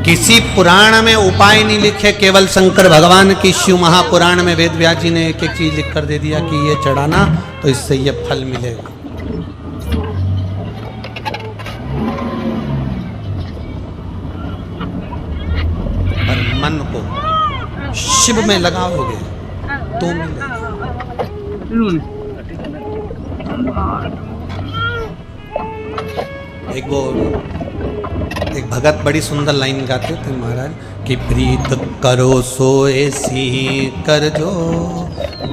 किसी पुराण में उपाय नहीं लिखे, केवल शंकर भगवान की शिव महापुराण में वेद व्यास जी ने एक एक चीज लिख कर दे दिया कि ये चढ़ाना तो इससे ये फल मिलेगा। पर मन को शिव में लगाओगे तो मिलेगा। एक भगत बड़ी सुंदर लाइन गाते थे महाराज कि प्रीत करो सो ऐसी कर जो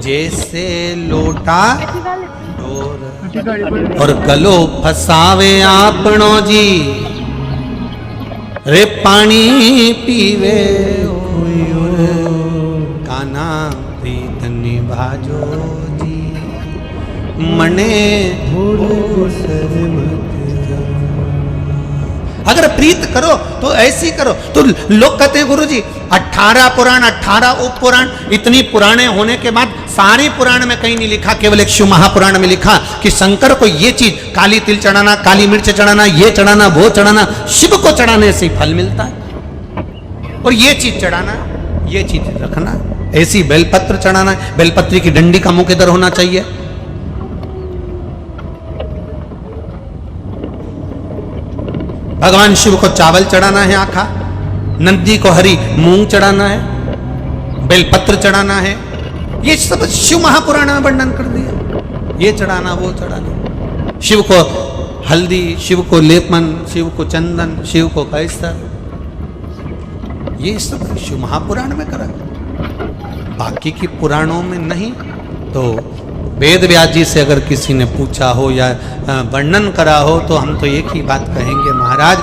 जैसे लोटा डोर, और गलो फसावे आपनो जी रे पानी पीवे काना प्रीत निभाजो जी मने अगर प्रीत करो तो ऐसी करो। तो लोग कहते हैं गुरुजी 18 पुराण 18 उप पुराण, इतनी पुराने होने के बाद सारे पुराण में कहीं नहीं लिखा, केवल एक शिव महापुराण में लिखा कि शंकर को ये चीज काली तिल चढ़ाना, काली मिर्च चढ़ाना, ये चढ़ाना, वो चढ़ाना, शिव को चढ़ाने से फल मिलता है। और ये चीज चढ़ाना, ये चीज रखना, ऐसी बेलपत्र चढ़ाना है, बेलपत्री की डंडी का मुख इधर होना चाहिए। भगवान शिव को चावल चढ़ाना है आखा, नंदी को हरी मूंग चढ़ाना है, बेलपत्र चढ़ाना है। ये सब शिव महापुराण में वर्णन कर दिया। ये चढ़ाना, वो चढ़ाना, शिव को हल्दी, शिव को लेपन, शिव को चंदन, शिव को कैसर, ये सब शिव महापुराण में करा। बाकी की पुराणों में नहीं। तो वेद व्यास जी से अगर किसी ने पूछा हो या वर्णन करा हो तो हम तो एक ही बात कहेंगे, महाराज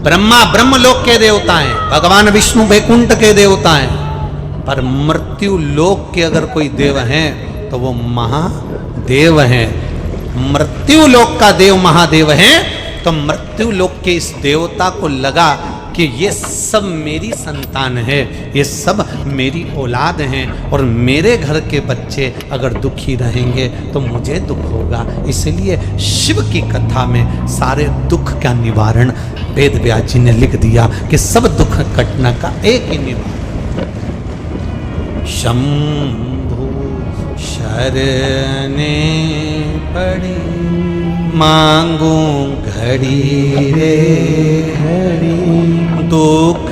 ब्रह्मा ब्रह्मलोक के देवता हैं, भगवान विष्णु वैकुंठ के देवता हैं, पर मृत्यु लोक के अगर कोई देव हैं तो वो महादेव हैं। मृत्यु लोक का देव महादेव हैं, तो मृत्यु लोक के इस देवता को लगा कि ये सब मेरी संतान है, ये सब मेरी औलाद हैं, और मेरे घर के बच्चे अगर दुखी रहेंगे तो मुझे दुख होगा। इसलिए शिव की कथा में सारे दुख का निवारण वेद व्यास जी ने लिख दिया कि सब दुख कटना का एक ही निवारण। शंभु शरणे पड़ी मांगू घड़ी रे घड़ी दुख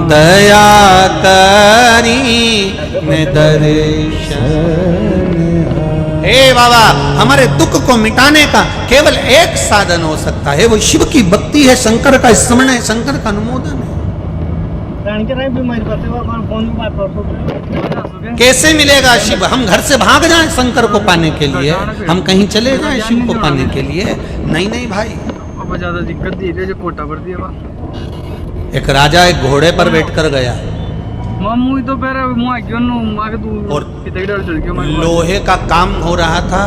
दया करी में दर्शन। हे बाबा, हमारे दुख को मिटाने का केवल एक साधन हो सकता है, वो शिव की भक्ति है, शंकर का स्मरण है, शंकर का अनुमोदन है। कैसे मिलेगा शिव? हम घर से भाग जाएं शंकर को पाने के लिए, हम कहीं चले जाएं शिव को पाने के लिए? नहीं नहीं भाई, अब ज्यादा दिक्कत दी है जो कोटा पर दिया। एक राजा एक घोड़े पर बैठकर गया मामू तो पहले मुआ क्यों नु आगे तू और कितने डर चल के लोहे का काम हो रहा था,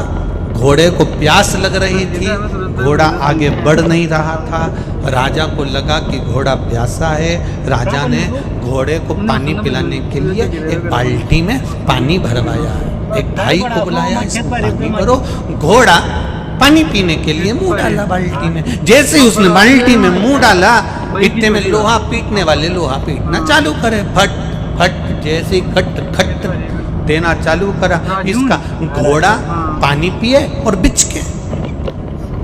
घोड़े को प्यास लग रही थी, घोड़ा आगे बढ़ नहीं रहा था। राजा को लगा कि घोड़ा प्यासा है, राजा ने घोड़े को पानी पिलाने के लिए एक बाल्टी में पानी भरवाया। एक भाई को बुलाया, इसको पानी भरो। घोड़ा पानी पीने के लिए मुंह डाला बाल्टी में। जैसे ही उसने बाल्टी में मुंह डाला, इतने में लोहा पीटने वाले लोहा पीटना चालू करे, फट फट, जैसे खट खट देना चालू करा। इसका घोड़ा पानी पिए और बिचके,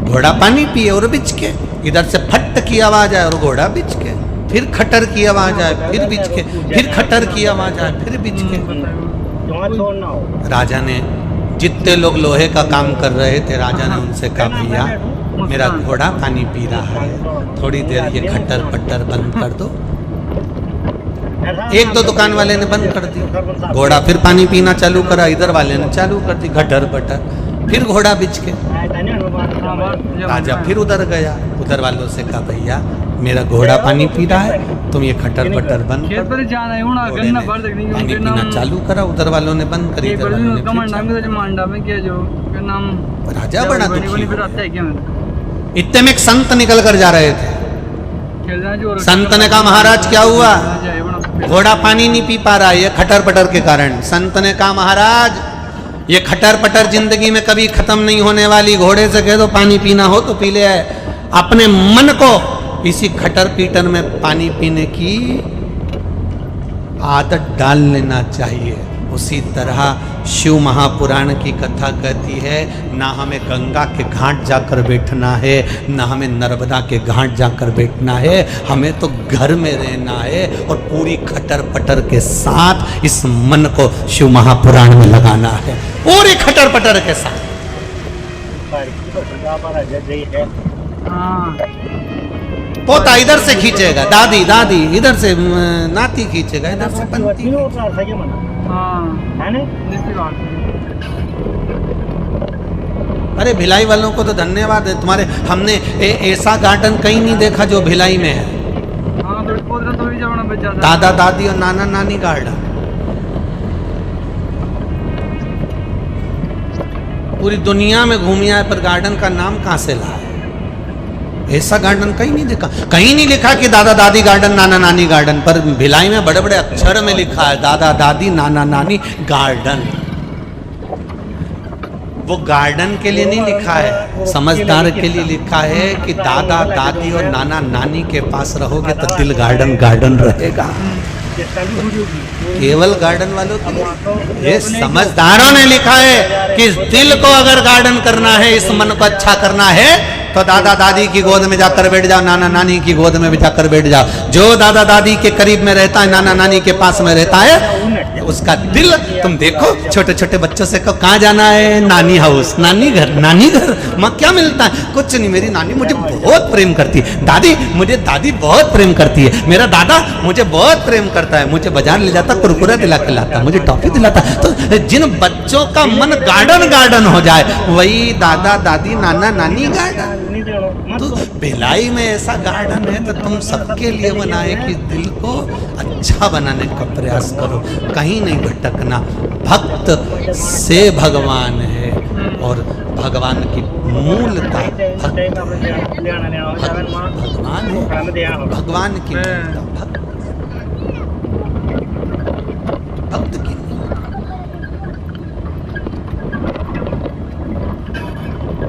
घोड़ा पानी पिए और बिचके, इधर से फट की आवाज आए और घोड़ा बिचके, फिर खटर की आवाज आए, फिर बिचके, फिर खटर की आवाज आए, फिर बिचके। राजा ने, जितने लोग लोहे का काम कर रहे थे, राजा ने उनसे कहा, भैया मेरा घोड़ा पानी पी रहा है, थोड़ी देर ये खट्टर पट्टर बंद कर दो। एक दो दुकान वाले ने बंद कर दी, घोड़ा फिर पानी पीना चालू करा, इधर वाले ने चालू कर दी खट्टर पट्टर, फिर घोड़ा बिच के। राजा फिर उधर गया, उधर वालों से कहा, भैया मेरा घोड़ा पानी पी रहा है, तुम ये खट्टर पट्टर बंद कर दो। घोड़े ने पानी पीना चालू करा, उधर वालों ने बंद करी, इधर वालों ने राजा बड़ा दुखी। इतने में एक संत निकल कर जा रहे थे। संत ने कहा, महाराज क्या हुआ? घोड़ा पानी नहीं पी पा रहा, ये खटर पटर के कारण। संत ने कहा, महाराज ये खटर पटर जिंदगी में कभी खत्म नहीं होने वाली, घोड़े से कह दो पानी पीना हो तो पी ले आए। अपने मन को इसी खटर पीटर में पानी पीने की आदत डाल लेना चाहिए। उसी तरह शिव महापुराण की कथा कहती है, ना हमें गंगा के घाट जाकर बैठना है, ना हमें नर्मदा के घाट जाकर बैठना है, हमें तो घर में रहना है और पूरी खटर पटर के साथ इस मन को शिव महापुराण में लगाना है, पूरी खटर पटर के साथ। पोता इधर से खींचेगा, दादी दादी इधर से नाती खींचेगा, इधर से पंती। अरे भिलाई वालों को तो धन्यवाद है, तुम्हारे हमने ऐसा गार्डन कहीं नहीं देखा जो भिलाई में है। दादा दादी और नाना नानी गार्डन पूरी दुनिया में घूमी आए, पर गार्डन का नाम कहां से लाए? ऐसा गार्डन कहीं नहीं देखा, कहीं नहीं लिखा कि दादा दादी गार्डन, नाना नानी गार्डन, पर भिलाई में बड़े बड़े अक्षर में लिखा है दादा दादी नाना नानी गार्डन। वो गार्डन के लिए नहीं लिखा है, समझदार के लिए लिखा है कि दादा दादी और नाना नानी के पास रहोगे तो दिल गार्डन गार्डन रहेगा। केवल गार्डन वालों के लिए, ये समझदारों ने लिखा है कि इस दिल को अगर गार्डन करना है, इस मन को अच्छा करना है, तो दादा दादी की गोद में जाकर बैठ जाओ, नाना नानी की गोद में भी जाकर बैठ जाओ। जो दादा दादी के करीब में रहता है, नाना नानी के पास में रहता है, उसका दिल तुम देखो। छोटे छोटे बच्चों से कहो कहाँ जाना है? नानी हाउस, नानी घर, नानी घर। माँ क्या मिलता है? कुछ नहीं, मेरी नानी मुझे बहुत प्रेम करती है, दादी मुझे दादी बहुत प्रेम करती है, मेरा दादा मुझे बहुत प्रेम करता है, मुझे बाजार ले जाता, कुरकुरा दिला के लाता, मुझे टॉफी दिलाता। तो जिन बच्चों का मन गार्डन गार्डन हो जाए, वही दादा दादी नाना नानी गार्डन। तो भिलाई में ऐसा गार्डन है तो तुम सबके लिए बनाए कि दिल को अच्छा बनाने का प्रयास करो, कहीं नहीं भटकना। भक्त से भगवान है और भगवान की मूलता भगवान है, भगवान की मूलता भक्त की।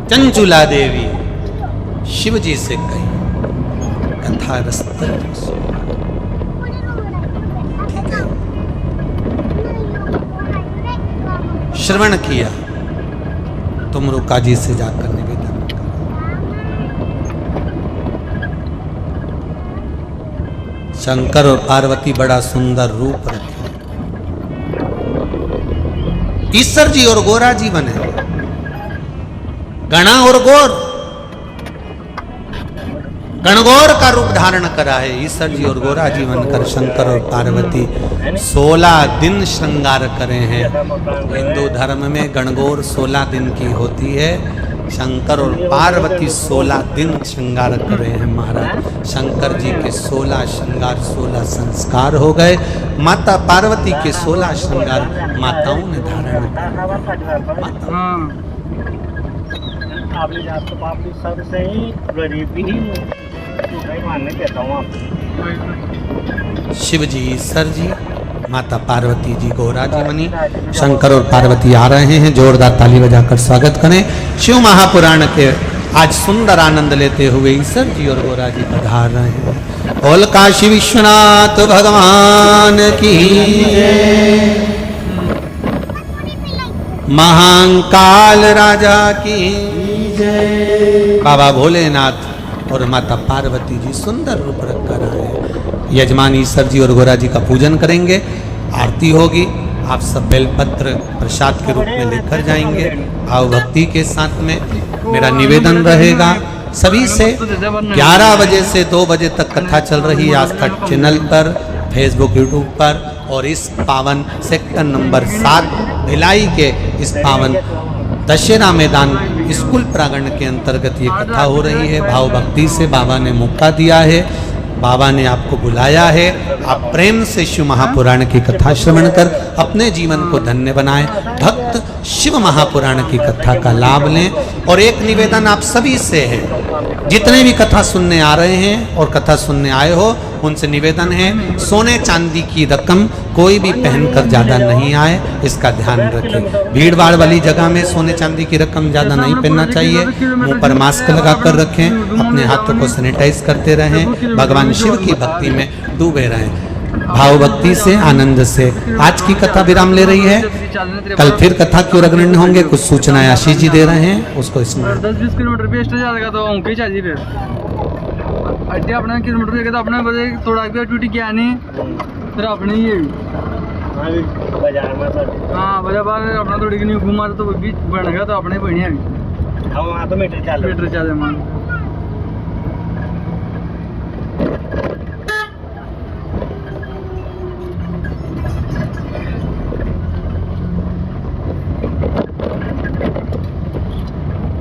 चंचुला देवी शिव जी से कही कथा रस्ते, ठीक है, श्रवण किया, तुम रुका जी से जाकर निवेदन करो। शंकर और पार्वती बड़ा सुंदर रूप रखे, ईश्वर जी और गोरा जी बने, गणा और गोर, गणगौर का रूप धारण करा है ईश्वर जी और गोरा जीवन कर शंकर और पार्वती 16 दिन श्रृंगार करे हैं। हिंदू धर्म में गणगौर 16 दिन की होती है, शंकर और पार्वती 16 दिन श्रृंगार कर रहे हैं महाराज। शंकर जी के 16 श्रृंगार 16 संस्कार हो गए, माता पार्वती के 16 श्रृंगार माताओं ने धारण किए। हाँ आपने जात तो पाप भी सबसे ही गरीब भी नहीं मानने कहता हूँ आप। शिव जी ईश्वर जी, माता पार्वती जी गोरा जी मनी, शंकर और पार्वती आ रहे हैं। जोरदार ताली बजाकर स्वागत करें। शिव महापुराण के आज सुंदर आनंद लेते हुए ईश्वर जी और गोरा जी पधार रहे हैं। बोल काशी विश्वनाथ भगवान की महाकाल राजा की बाबा भोलेनाथ और माता पार्वती जी सुंदर रूप रख कर आए हैं। यजमान ईश्वर जी और गोरा जी का पूजन करेंगे, आरती होगी। आप सब बेलपत्र प्रसाद के रूप में लेकर जाएंगे। भाव भक्ति के साथ में मेरा निवेदन रहेगा सभी से 11 बजे से 2 बजे तक कथा चल रही है आस्था चैनल पर, फेसबुक, यूट्यूब पर, और इस पावन सेक्टर नंबर 7 भिलाई के इस पावन दशहरा मैदान स्कूल प्रांगण के अंतर्गत ये कथा हो रही है। भाव भक्ति से बाबा ने मौका दिया है, बाबा ने आपको बुलाया है। आप प्रेम से शिव महापुराण की कथा श्रवण कर अपने जीवन को धन्य बनाएं। भक्त शिव महापुराण की कथा का लाभ लें। और एक निवेदन आप सभी से है, जितने भी कथा सुनने आ रहे हैं और कथा सुनने आए हो, उनसे निवेदन है सोने चांदी की रकम कोई भी पहनकर ज्यादा नहीं आए, इसका ध्यान रखें। भीड़ भाड़ वाली जगह में सोने चांदी की रकम ज्यादा नहीं पहनना चाहिए। मुंह पर मास्क लगाकर रखें, अपने हाथों को सैनिटाइज करते रहें, भगवान शिव की भक्ति में डूबे रहें। भाव भक्ति से, आनंद से आज की कथा विराम ले रही है। कल फिर कथा की ओर अग्रणी होंगे। कुछ सूचनाएं आशीष जी दे रहे हैं, उसको इसमें 10-20 किलोमीटर भी एक्स्ट्रा जाएगा तो उनके चाहिए फिर अड्डे अपना किलोमीटर देगा तो अपने बजे थोड़ा भी ड्यूटी क्या नहीं फिर अपने ही बाजार में तो हाँ बाजार बार अपना थोड़ी नहीं घुमा तो वो भी बढ़ेगा तो अपने बढ़िया हम वहाँ तो मीटर चाले मान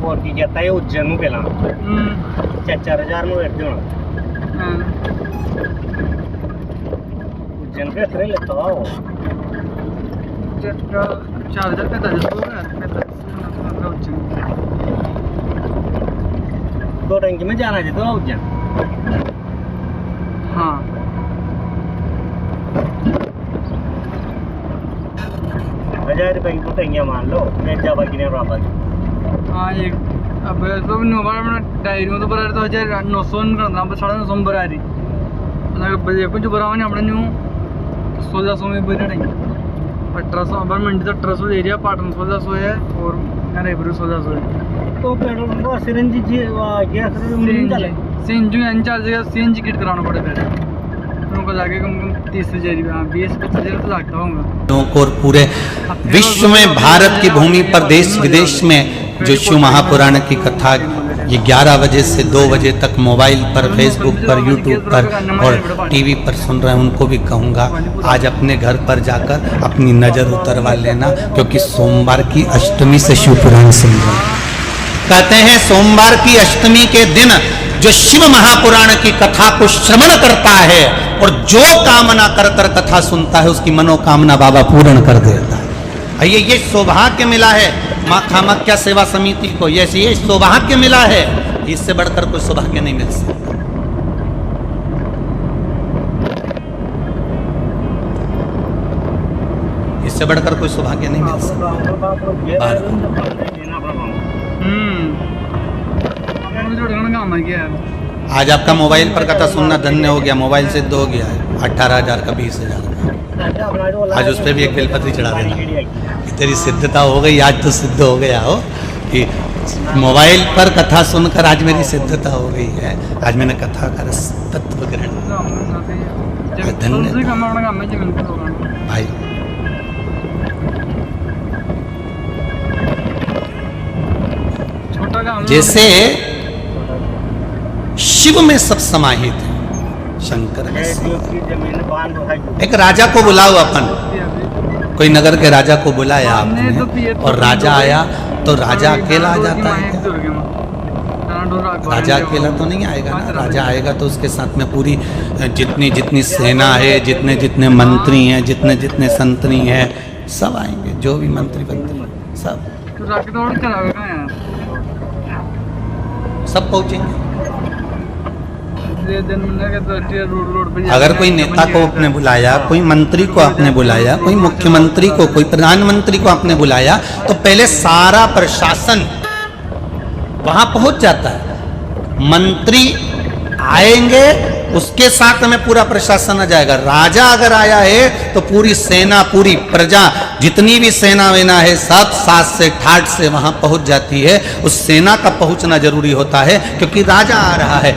और की कहता है उज्जैन में पहला 4,000 में बैठते हो उज्जैन के खरे लेता हो 4,045 दो टंकी में जाना चाहिए तो उज्जैन। हाँ 1,000 रुपए की तो टंकियाँ मान लो, मैं जावा की नहीं बराबर। हाँ एक अब तो नोबार डायरी में तो बरा तो 1,900 करना 950 बरा रही अगर कुछ बराबर नहीं अपने न्यू 1,600 में बना नहीं 1800 अबर मंडी तो 1800 एरिया पाटन 1,600 है और मेरा इब्रू 1,600 है। तो पेट्रोल वो सीएनजी जी गैस नहीं चले सीएनजी चार्ज का सीएनजी किट कराना पड़े फिर उनको जाके कम 30-20-25 तो लगता होगा। और पूरे विश्व में भारत की भूमि पर देश विदेश में जो शिव महापुराण की कथा ये 11 बजे से 2 बजे तक मोबाइल पर, फेसबुक पर, यूट्यूब पर और टीवी पर सुन रहे हैं, उनको भी कहूँगा आज अपने घर पर जाकर अपनी नज़र उतरवा लेना, क्योंकि सोमवार की अष्टमी से शिव पुराण सुन रहे हैं। कहते हैं सोमवार की अष्टमी के दिन जो शिव महापुराण की कथा को श्रवण करता है और जो कामना कर कर कथा सुनता है उसकी मनोकामना बाबा पूर्ण कर देता है। ये सौभाग्य मिला है माँ कामाख्या सेवा समिति को, ये सौभाग्य मिला है, इससे बढ़कर कोई सौभाग्य नहीं मिल सकता। इससे बढ़कर कोई सौभाग्य नहीं मिल सकता। आज आपका मोबाइल पर कथा सुनना धन्य हो गया, मोबाइल सिद्ध हो गया है 18,000 का 20,000 का। आज उस पर भी एक बेलपत्री चढ़ा देना कि तेरी सिद्धता हो गई, आज तो सिद्ध हो गया हो कि मोबाइल पर कथा सुनकर आज मेरी सिद्धता हो गई है, आज मैंने कथा का रस तत्व ग्रहण धन्य भाई। जैसे शिव में सब समाहित है, शंकर में है सब। जो की जमीन बांध है जो एक राजा को बुलाओ अपन, कोई नगर के राजा को बुलाया आपने और राजा आया तो राजा अकेला आ जाता है क्या? राजा अकेला तो नहीं आएगा ना, राजा आएगा तो उसके साथ में पूरी जितनी जितनी सेना है, जितने जितने मंत्री हैं, जितने जितने संतरी हैं, सब आएंगे, जो भी मंत्री बंत्री सब सब पहुंचेंगे। अगर कोई नेता को आपने बुलाया, कोई मंत्री को आपने बुलाया, कोई मुख्यमंत्री को, कोई प्रधानमंत्री को आपने बुलाया, तो पहले सारा प्रशासन वहां पहुंच जाता है। मंत्री आएंगे, उसके साथ में पूरा प्रशासन आ जाएगा। राजा अगर आया है तो पूरी सेना, पूरी प्रजा, जितनी भी सेना वेना है, सब साथ से ठाट से वहां पहुंच जाती है। उस सेना का पहुंचना जरूरी होता है क्योंकि राजा आ रहा है।